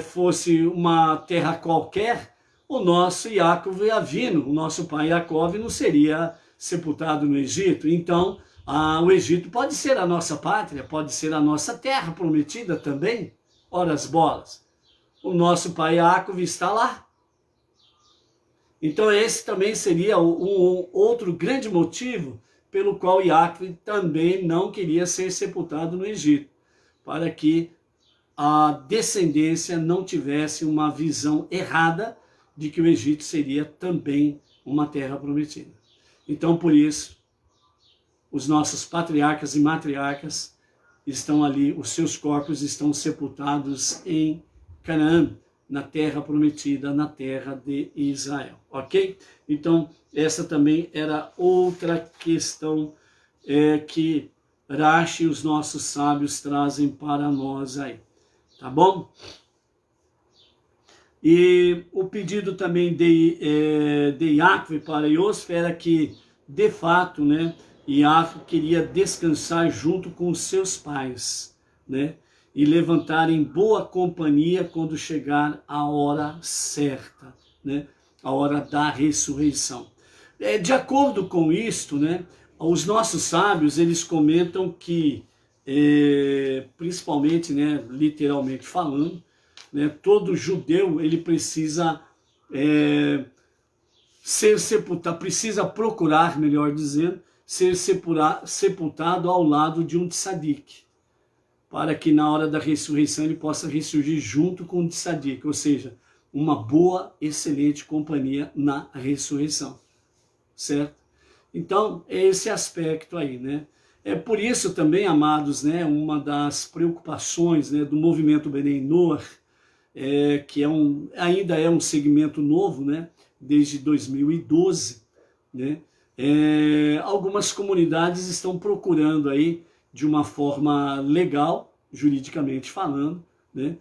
fosse uma terra qualquer, o nosso Yaakov Avinu, o nosso pai Yaakov, não seria sepultado no Egito. Então, o Egito pode ser a nossa pátria, pode ser a nossa terra prometida também. Ora as bolas. O nosso pai Yaakov está lá. Então, esse também seria um outro grande motivo pelo qual Yaakov também não queria ser sepultado no Egito, para que a descendência não tivesse uma visão errada de que o Egito seria também uma terra prometida. Então, por isso, os nossos patriarcas e matriarcas estão ali, os seus corpos estão sepultados em Canaã, na terra prometida, na terra de Israel, ok? Então, essa também era outra questão que Rashi e os nossos sábios trazem para nós aí, tá bom? E o pedido também de Yaakov para Yosef era que, de fato, né, Yaakov queria descansar junto com os seus pais, né, e levantar em boa companhia quando chegar a hora certa, né, a hora da ressurreição. De acordo com isto, né, os nossos sábios, eles comentam que, principalmente, né, literalmente falando, né, todo judeu ele precisa ser sepultado, precisa procurar, melhor dizendo, ser sepultado ao lado de um tzadik, para que na hora da ressurreição ele possa ressurgir junto com o tzadik, ou seja, uma boa, excelente companhia na ressurreição, certo? Então, é esse aspecto aí, né? É por isso também, amados, né, uma das preocupações, né, do movimento Bnei Noach, que ainda é um segmento novo, né, desde 2012, né, algumas comunidades estão procurando aí, de uma forma legal, juridicamente falando, né,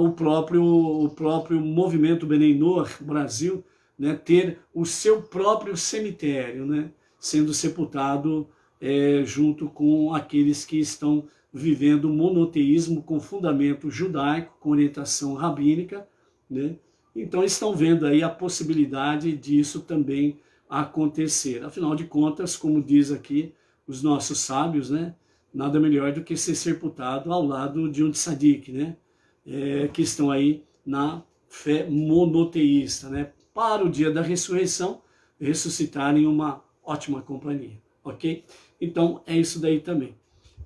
o próprio movimento Bnei Noach Brasil, né, ter o seu próprio cemitério, né, sendo sepultado junto com aqueles que estão vivendo o monoteísmo com fundamento judaico, com orientação rabínica, né? Então estão vendo aí a possibilidade disso também acontecer. Afinal de contas, como diz aqui os nossos sábios, né? Nada melhor do que ser sepultado ao lado de um tzadik, né? Que estão aí na fé monoteísta, né? Para o dia da ressurreição, ressuscitarem uma ótima companhia, ok? Então é isso daí também.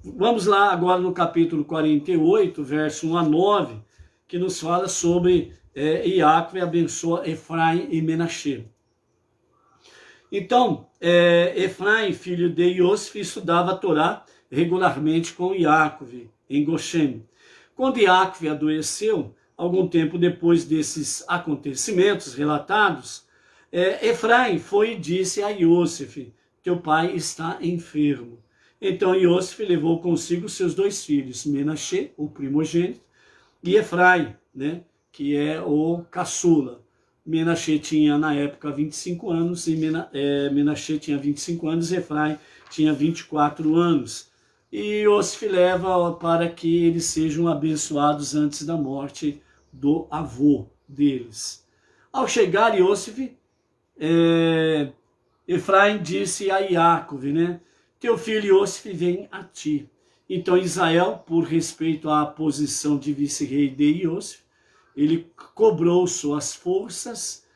Vamos lá agora no capítulo 48, verso 1 a 9, que nos fala sobre Yaakov abençoa Efraim e Menashe. Então, Efraim, filho de Yosef, estudava a Torá regularmente com Yaakov, em Goshen. Quando Yaakov adoeceu, algum tempo depois desses acontecimentos relatados, Efraim foi e disse a Yosef: teu pai está enfermo. Então Yosef levou consigo seus 2 filhos, Menashe, o primogênito, e Efraim, né, que é o caçula. Menashe tinha na época 25 anos, e Menashe tinha 25 anos, e Efraim tinha 24 anos. E Yosef leva para que eles sejam abençoados antes da morte do avô deles. Ao chegar Yosef, Efraim disse a Yaakov, né, teu filho Yosef vem a ti. Então Israel, por respeito à posição de vice-rei de Yosef, ele cobrou suas forças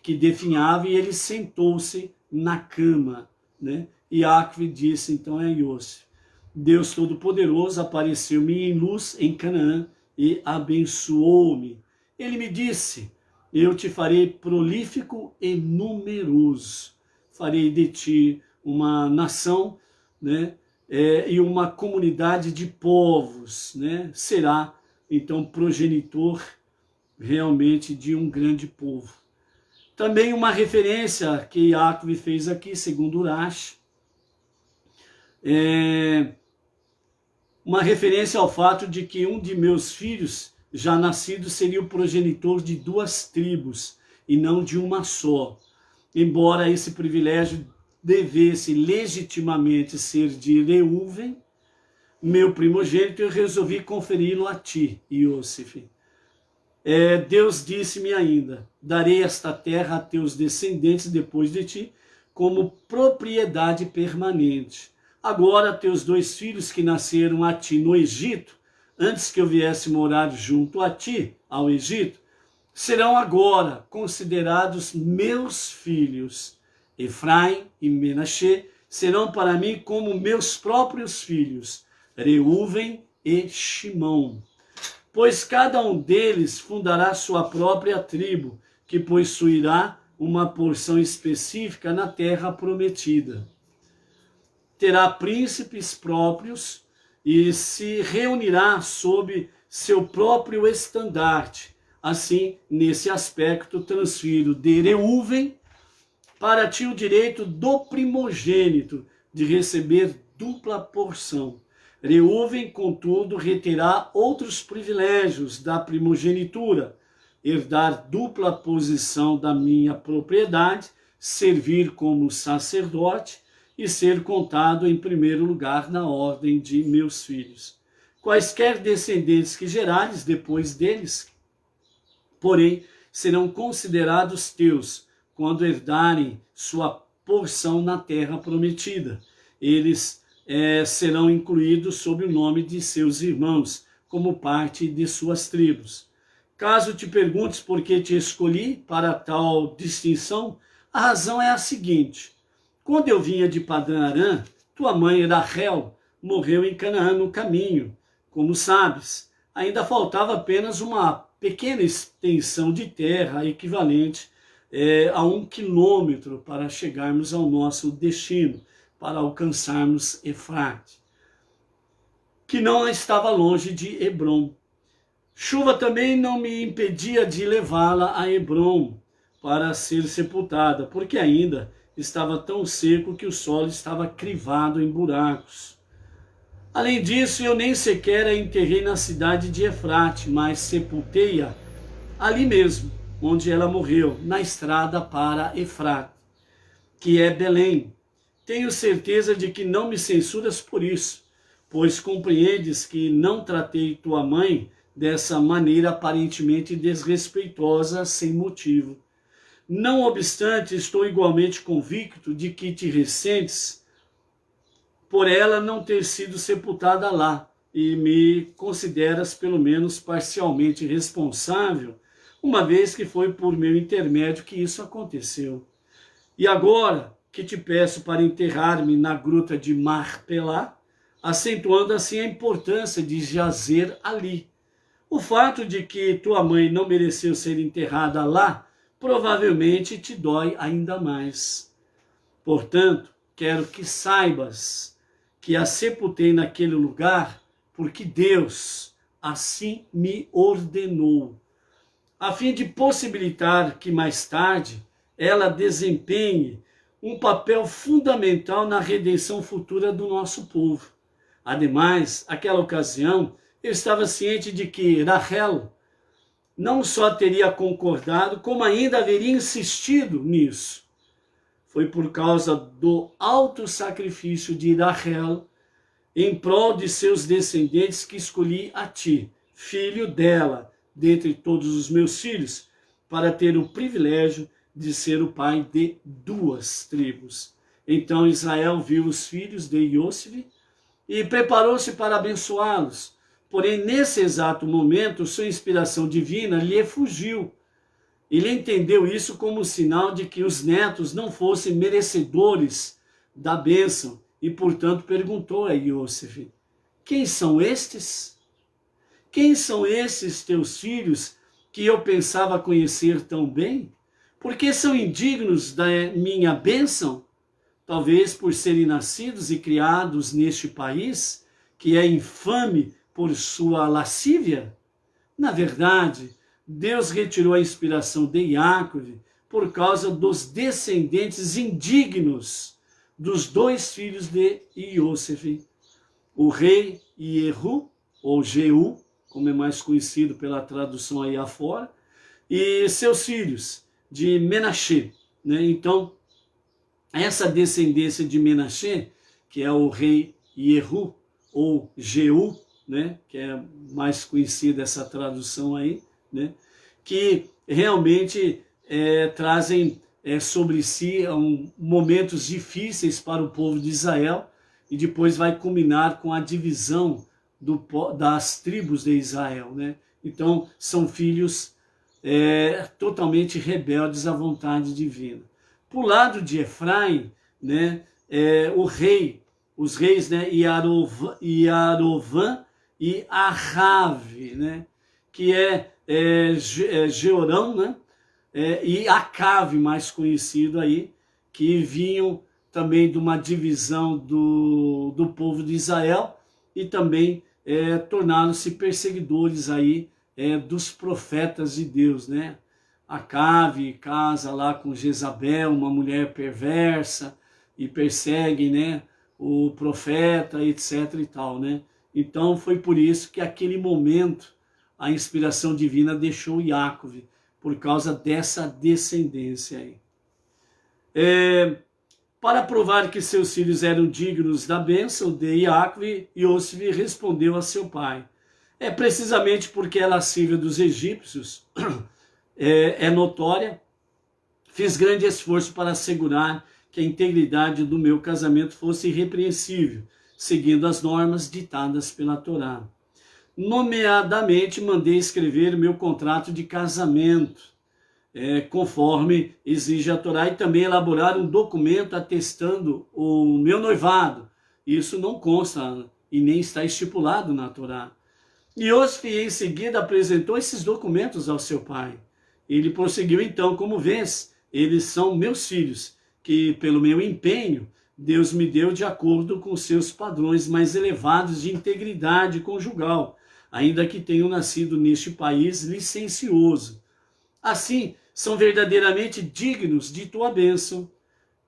que definhava e ele sentou-se na cama, né? Yaakov disse então a Yosef: Deus Todo-Poderoso apareceu-me em luz em Canaã e abençoou-me. Ele me disse: eu te farei prolífico e numeroso. Farei de ti uma nação, né, e uma comunidade de povos, né, será então progenitor realmente de um grande povo. Também uma referência que Yaakov fez aqui, segundo Urash, uma referência ao fato de que um de meus filhos já nascido seria o progenitor de 2 tribos e não de uma só. Embora esse privilégio devesse legitimamente ser de Reuven, meu primogênito, eu resolvi conferi-lo a ti, Yosef. Deus disse-me ainda: darei esta terra a teus descendentes depois de ti, como propriedade permanente. Agora teus 2 filhos que nasceram a ti no Egito, antes que eu viesse morar junto a ti, ao Egito, serão agora considerados meus filhos. Efraim e Menashe serão para mim como meus próprios filhos, Reuven e Shimon. Pois cada um deles fundará sua própria tribo, que possuirá uma porção específica na terra prometida. Terá príncipes próprios e se reunirá sob seu próprio estandarte. Assim, nesse aspecto, transfiro de Reuven para ti o direito do primogênito de receber dupla porção. Reuven, contudo, reterá outros privilégios da primogenitura, herdar dupla posição da minha propriedade, servir como sacerdote e ser contado em primeiro lugar na ordem de meus filhos. Quaisquer descendentes que gerares depois deles, porém, serão considerados teus quando herdarem sua porção na terra prometida. Eles serão incluídos sob o nome de seus irmãos, como parte de suas tribos. Caso te perguntes por que te escolhi para tal distinção, a razão é a seguinte: quando eu vinha de Padã Arã, tua mãe Rachel morreu em Canaã no caminho. Como sabes, ainda faltava apenas uma pequena extensão de terra equivalente a 1 quilômetro para chegarmos ao nosso destino, para alcançarmos Efrate, que não estava longe de Hebrom. Chuva também não me impedia de levá-la a Hebrom para ser sepultada, porque ainda estava tão seco que o solo estava crivado em buracos. Além disso, eu nem sequer a enterrei na cidade de Efrate, mas sepultei-a ali mesmo, onde ela morreu, na estrada para Efrate, que é Belém. Tenho certeza de que não me censuras por isso, pois compreendes que não tratei tua mãe dessa maneira aparentemente desrespeitosa sem motivo. Não obstante, estou igualmente convicto de que te ressentes por ela não ter sido sepultada lá e me consideras pelo menos parcialmente responsável, uma vez que foi por meu intermédio que isso aconteceu. E agora que te peço para enterrar-me na gruta de Marpelá, acentuando assim a importância de jazer ali. O fato de que tua mãe não mereceu ser enterrada lá, provavelmente te dói ainda mais. Portanto, quero que saibas que a sepultei naquele lugar porque Deus assim me ordenou, a fim de possibilitar que mais tarde ela desempenhe um papel fundamental na redenção futura do nosso povo. Ademais, naquela ocasião, eu estava ciente de que Rachel não só teria concordado, como ainda haveria insistido nisso. Foi por causa do alto sacrifício de Rachel em prol de seus descendentes que escolhi a ti, filho dela, dentre todos os meus filhos, para ter o privilégio de ser o pai de 2 tribos. Então Israel viu os filhos de Iosif e preparou-se para abençoá-los. Porém, nesse exato momento, sua inspiração divina lhe fugiu. Ele entendeu isso como sinal de que os netos não fossem merecedores da bênção e, portanto, perguntou a Iosif: quem são estes? Quem são esses teus filhos que eu pensava conhecer tão bem? Por que são indignos da minha bênção? Talvez por serem nascidos e criados neste país, que é infame por sua lascívia? Na verdade, Deus retirou a inspiração de Jacob por causa dos descendentes indignos dos 2 filhos de Iosif, o rei Jehu, ou Jeú, como é mais conhecido pela tradução aí afora, e seus filhos de Menaxê. Então, essa descendência de Menaxê, que é o rei Jehu, ou Jeú, que é mais conhecida essa tradução aí, que realmente trazem sobre si momentos difíceis para o povo de Israel, e depois vai culminar com a divisão das tribos de Israel. Então, são filhos totalmente rebeldes à vontade divina. Por lado de Efraim, os reis, Iarovã e Ahave, que é Jeorão, e Acabe, mais conhecido aí, que vinham também de uma divisão do povo de Israel e também tornaram-se perseguidores aí dos profetas de Deus, né? Acabe casa lá com Jezabel, uma mulher perversa, e persegue, né, o profeta, etc e tal, né? Então foi por isso que aquele momento a inspiração divina deixou Iacove, por causa dessa descendência aí. Para provar que seus filhos eram dignos da bênção de Iacove, Iosif respondeu a seu pai: precisamente porque a lascívia dos egípcios é notória, fiz grande esforço para assegurar que a integridade do meu casamento fosse irrepreensível, seguindo as normas ditadas pela Torá. Nomeadamente, mandei escrever meu contrato de casamento, conforme exige a Torá, e também elaborar um documento atestando o meu noivado. Isso não consta e nem está estipulado na Torá. Iosif, em seguida, apresentou esses documentos ao seu pai. Ele prosseguiu então: como vês, eles são meus filhos, que pelo meu empenho Deus me deu de acordo com seus padrões mais elevados de integridade conjugal, ainda que tenham nascido neste país licencioso. Assim, são verdadeiramente dignos de tua bênção.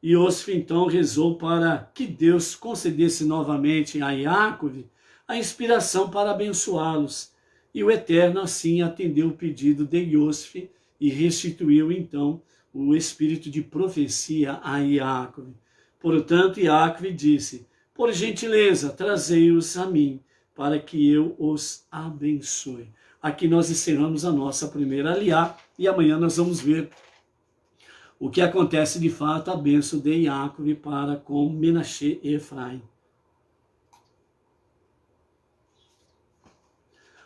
Iosif então rezou para que Deus concedesse novamente a Iacove a inspiração para abençoá-los. E o Eterno assim atendeu o pedido de Iosif e restituiu então o espírito de profecia a Iacove. Portanto, Iacove disse: por gentileza, trazei-os a mim, para que eu os abençoe. Aqui nós encerramos a nossa primeira aliá, e amanhã nós vamos ver o que acontece de fato, a bênção de Iacove para com Menaxê e Efraim.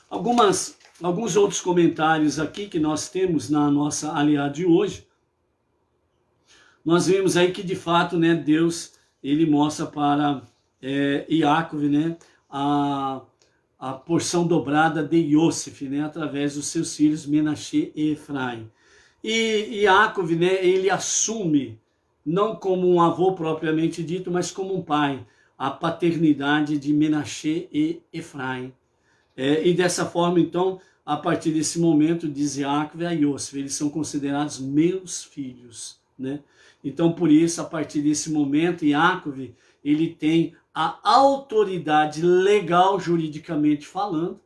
Alguns outros comentários aqui que nós temos na nossa aliá de hoje. Nós vemos aí que de fato, né, Deus ele mostra para Iacove, né, a porção dobrada de Iosif, né, através dos seus filhos Menaxê e Efraim. E Iacove, né, ele assume, não como um avô propriamente dito, mas como um pai, a paternidade de Menaxê e Efraim. E dessa forma, então, a partir desse momento, diz Iacove a Iosif, eles são considerados meus filhos, né? Então, por isso, a partir desse momento, Iacove, ele tem a autoridade legal, juridicamente falando,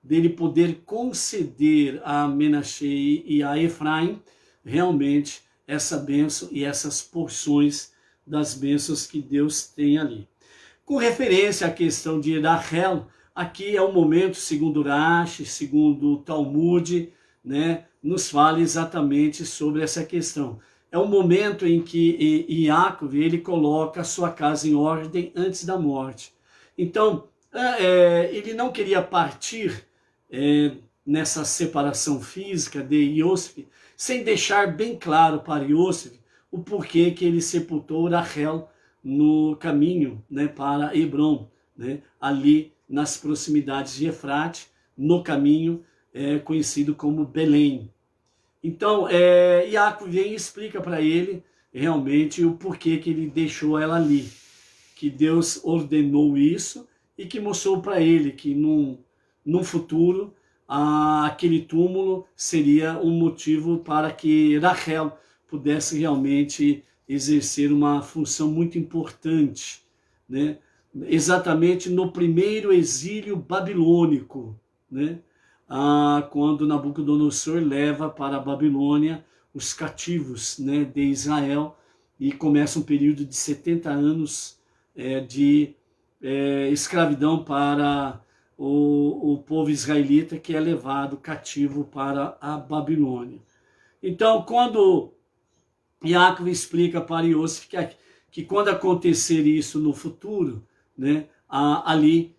dele poder conceder a Menaxê e a Efraim realmente essa bênção e essas porções das bênçãos que Deus tem ali. Com referência à questão de Rachel, aqui é o momento, segundo Rashi, segundo o Talmud, né, nos fala exatamente sobre essa questão. É o momento em que Iacove ele coloca a sua casa em ordem antes da morte. Então, ele não queria partir nessa separação física de Iosif, sem deixar bem claro para Iosif o porquê que ele sepultou Rachel no caminho, né, para Hebron, né, ali nas proximidades de Efrate, no caminho conhecido como Belém. Então, Iacove vem e explica para ele realmente o porquê que ele deixou ela ali, que Deus ordenou isso e que mostrou para ele que num futuro aquele túmulo seria um motivo para que Rachel pudesse realmente exercer uma função muito importante, né? Exatamente no primeiro exílio babilônico, né? Quando Nabucodonosor leva para a Babilônia os cativos, né, de Israel, e começa um período de 70 anos de escravidão para o povo israelita, que é levado cativo para a Babilônia. Então, quando Iacove explica para Iosif que quando acontecer isso no futuro, né, ali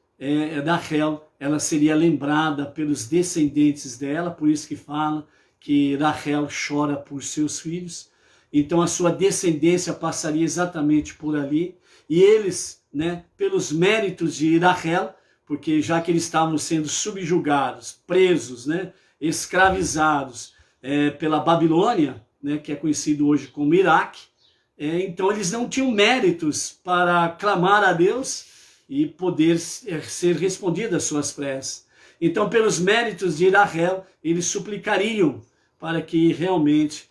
Rachel, ela seria lembrada pelos descendentes dela, por isso que fala que Rachel chora por seus filhos. Então a sua descendência passaria exatamente por ali, e eles, né, pelos méritos de Rachel, porque já que eles estavam sendo subjugados, presos, né, escravizados, pela Babilônia, né, que é conhecido hoje como Iraque. Então eles não tinham méritos para clamar a Deus e poder ser respondidas as suas preces. Então, pelos méritos de Rachel, eles suplicariam para que realmente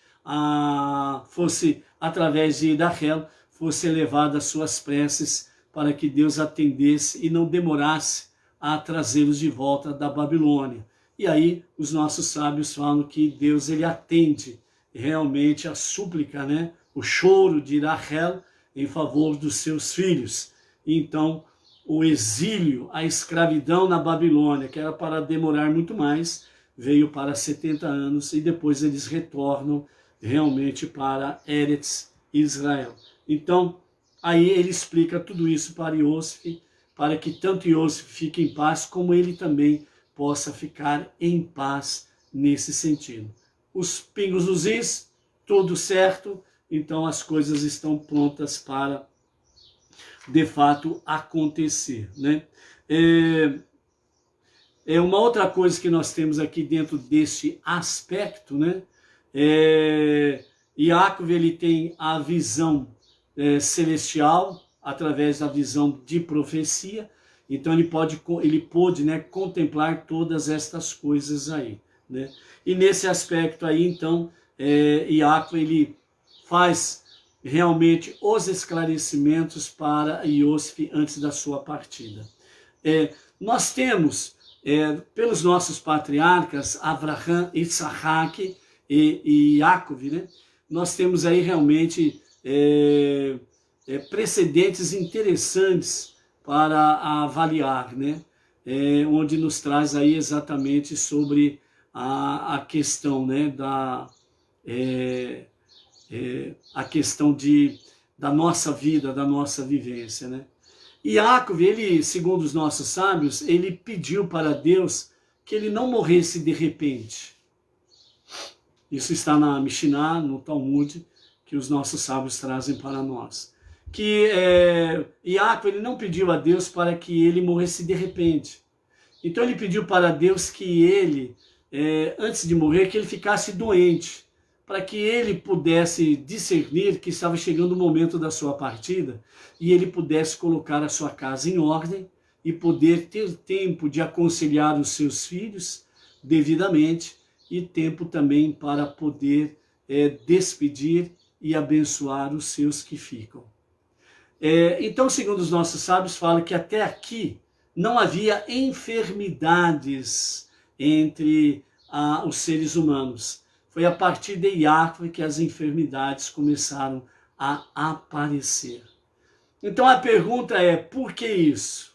fosse, através de Rachel, fosse elevada as suas preces para que Deus atendesse e não demorasse a trazê-los de volta da Babilônia. E aí os nossos sábios falam que Deus ele atende realmente a súplica, né? O choro de Rachel em favor dos seus filhos. Então, o exílio, a escravidão na Babilônia, que era para demorar muito mais, veio para 70 anos e depois eles retornam realmente para Eretz Israel. Então, aí ele explica tudo isso para Iosif, para que tanto Iosif fique em paz, como ele também possa ficar em paz nesse sentido. Os pingos nos is, tudo certo, então as coisas estão prontas para, de fato, acontecer, né? Uma outra coisa que nós temos aqui dentro deste aspecto, né? Yaakov, ele tem a visão celestial através da visão de profecia, então ele pôde, né, contemplar todas estas coisas aí, né? E nesse aspecto aí, então, Yaakov, ele faz realmente os esclarecimentos para Iosif antes da sua partida. Nós temos, pelos nossos patriarcas, Abraham, Isaac e Yaakov, né? Nós temos aí realmente precedentes interessantes para avaliar, né? Onde nos traz aí exatamente sobre a questão, né, a questão da nossa vida, da nossa vivência, né? E Yaakov, ele, segundo os nossos sábios, ele pediu para Deus que ele não morresse de repente. Isso está na Mishnah, no Talmud, que os nossos sábios trazem para nós. Que Yaakov, ele não pediu a Deus para que ele morresse de repente. Então ele pediu para Deus que ele, antes de morrer, que ele ficasse doente, para que ele pudesse discernir que estava chegando o momento da sua partida e ele pudesse colocar a sua casa em ordem e poder ter tempo de aconselhar os seus filhos devidamente e tempo também para poder despedir e abençoar os seus que ficam. Então, segundo os nossos sábios, fala que até aqui não havia enfermidades entre os seres humanos. Foi a partir de Yaakov que as enfermidades começaram a aparecer. Então a pergunta é, por que isso?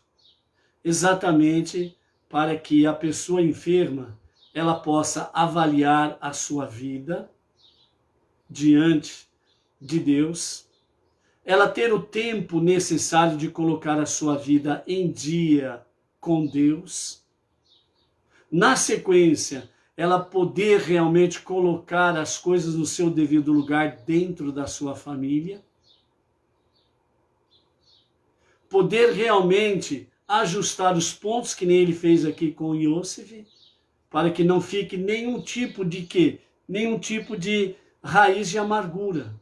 Exatamente para que a pessoa enferma ela possa avaliar a sua vida diante de Deus, ela ter o tempo necessário de colocar a sua vida em dia com Deus, na sequência, ela poder realmente colocar as coisas no seu devido lugar dentro da sua família, poder realmente ajustar os pontos que nem ele fez aqui com Iosif, para que não fique nenhum tipo de quê? Nenhum tipo de raiz de amargura.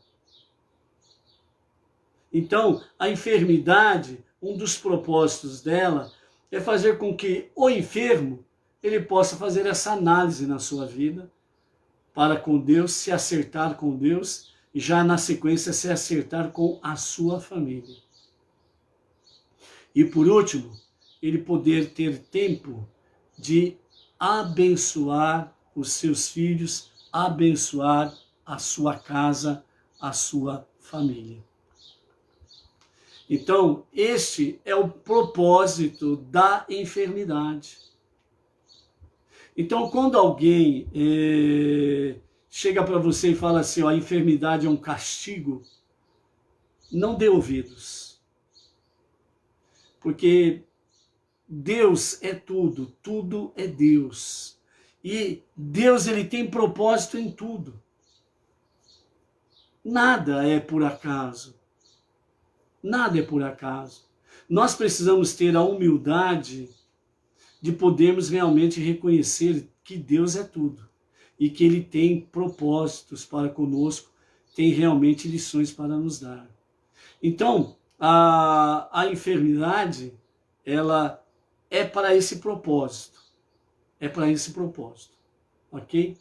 Então, a enfermidade, um dos propósitos dela é fazer com que o enfermo ele possa fazer essa análise na sua vida, para com Deus, se acertar com Deus, e já na sequência se acertar com a sua família. E por último, ele poder ter tempo de abençoar os seus filhos, abençoar a sua casa, a sua família. Então, este é o propósito da enfermidade. Então, quando alguém chega para você e fala assim, a enfermidade é um castigo, não dê ouvidos. Porque Deus é tudo, tudo é Deus. E Deus ele tem propósito em tudo. Nada é por acaso. Nada é por acaso. Nós precisamos ter a humildade de podermos realmente reconhecer que Deus é tudo. e que Ele tem propósitos para conosco, tem realmente lições para nos dar. Então, a enfermidade, ela é para esse propósito. É para esse propósito, ok?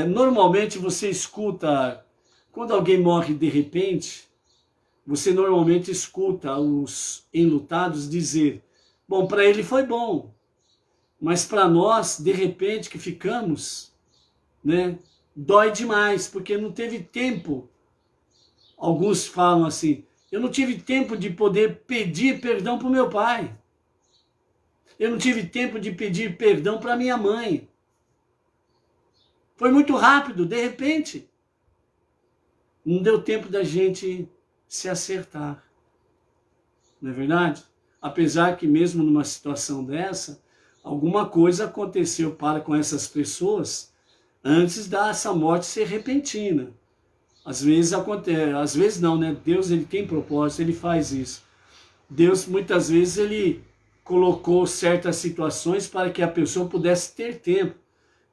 Normalmente você escuta, quando alguém morre de repente, você normalmente escuta os enlutados dizer, bom, para ele foi bom, mas para nós, de repente, que ficamos, né, dói demais, porque não teve tempo. Alguns falam assim, eu não tive tempo de poder pedir perdão para o meu pai. Eu não tive tempo de pedir perdão para minha mãe. Foi muito rápido, de repente. Não deu tempo da gente se acertar. Não é verdade? Apesar que mesmo numa situação dessa, alguma coisa aconteceu com essas pessoas antes dessa morte ser repentina. Às vezes acontece, às vezes não, né? Deus, ele tem propósito, ele faz isso. Deus, muitas vezes, ele colocou certas situações para que a pessoa pudesse ter tempo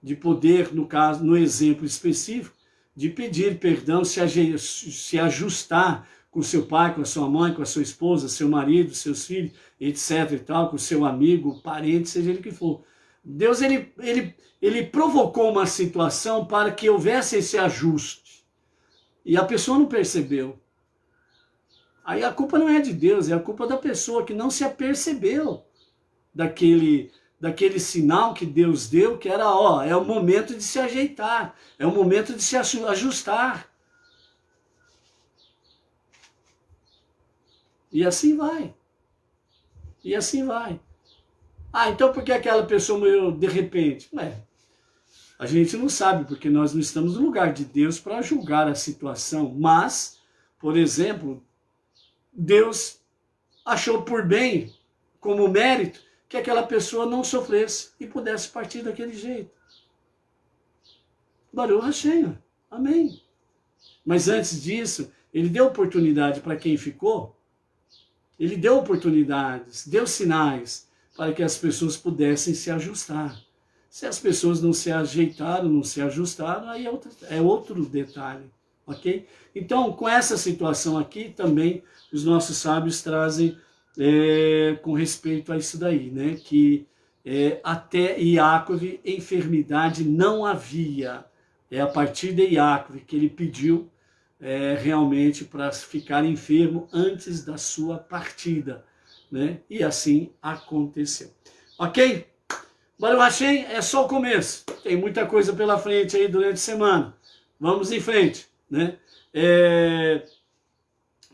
de poder, no caso, no exemplo específico, de pedir perdão, se ajustar com seu pai, com a sua mãe, com a sua esposa, seu marido, seus filhos, etc e tal, com seu amigo, parente, seja ele que for. Deus, ele provocou uma situação para que houvesse esse ajuste. E a pessoa não percebeu. Aí a culpa não é de Deus, é a culpa da pessoa que não se apercebeu daquele sinal que Deus deu, que era, é o momento de se ajeitar, é o momento de se ajustar. E assim vai. E assim vai. Então por que aquela pessoa morreu de repente? A gente não sabe, porque nós não estamos no lugar de Deus para julgar a situação. Mas, por exemplo, Deus achou por bem, como mérito, que aquela pessoa não sofresse e pudesse partir daquele jeito. Baruch Hashem, amém. Mas antes disso, ele deu oportunidade para quem ficou, ele deu oportunidades, deu sinais para que as pessoas pudessem se ajustar. Se as pessoas não se ajeitaram, não se ajustaram, aí é outro detalhe, ok? Então, com essa situação aqui, também os nossos sábios trazem com respeito a isso daí, né? Que até Iacove, enfermidade não havia. É a partir de Iacove que ele pediu realmente para ficar enfermo antes da sua partida, né? E assim aconteceu. Ok? Baruch Hashem é só o começo. Tem muita coisa pela frente aí durante a semana. Vamos em frente, né?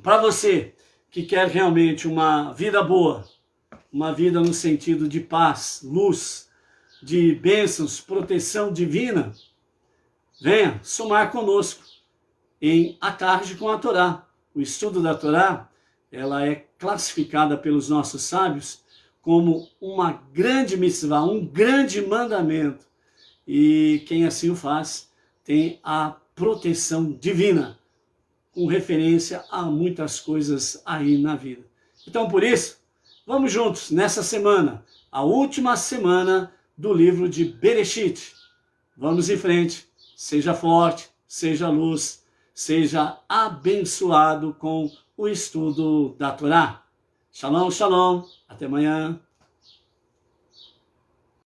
Para você que quer realmente uma vida boa, uma vida no sentido de paz, luz, de bênçãos, proteção divina, venha somar conosco em A Tarde com a Torá. O estudo da Torá, ela é classificada pelos nossos sábios como uma grande mitzvah, um grande mandamento. E quem assim o faz tem a proteção divina, com referência a muitas coisas aí na vida. Então, por isso, vamos juntos nessa semana, a última semana do livro de Bereshit. Vamos em frente, seja forte, seja luz, seja abençoado com o estudo da Torá. Shalom, shalom, até amanhã.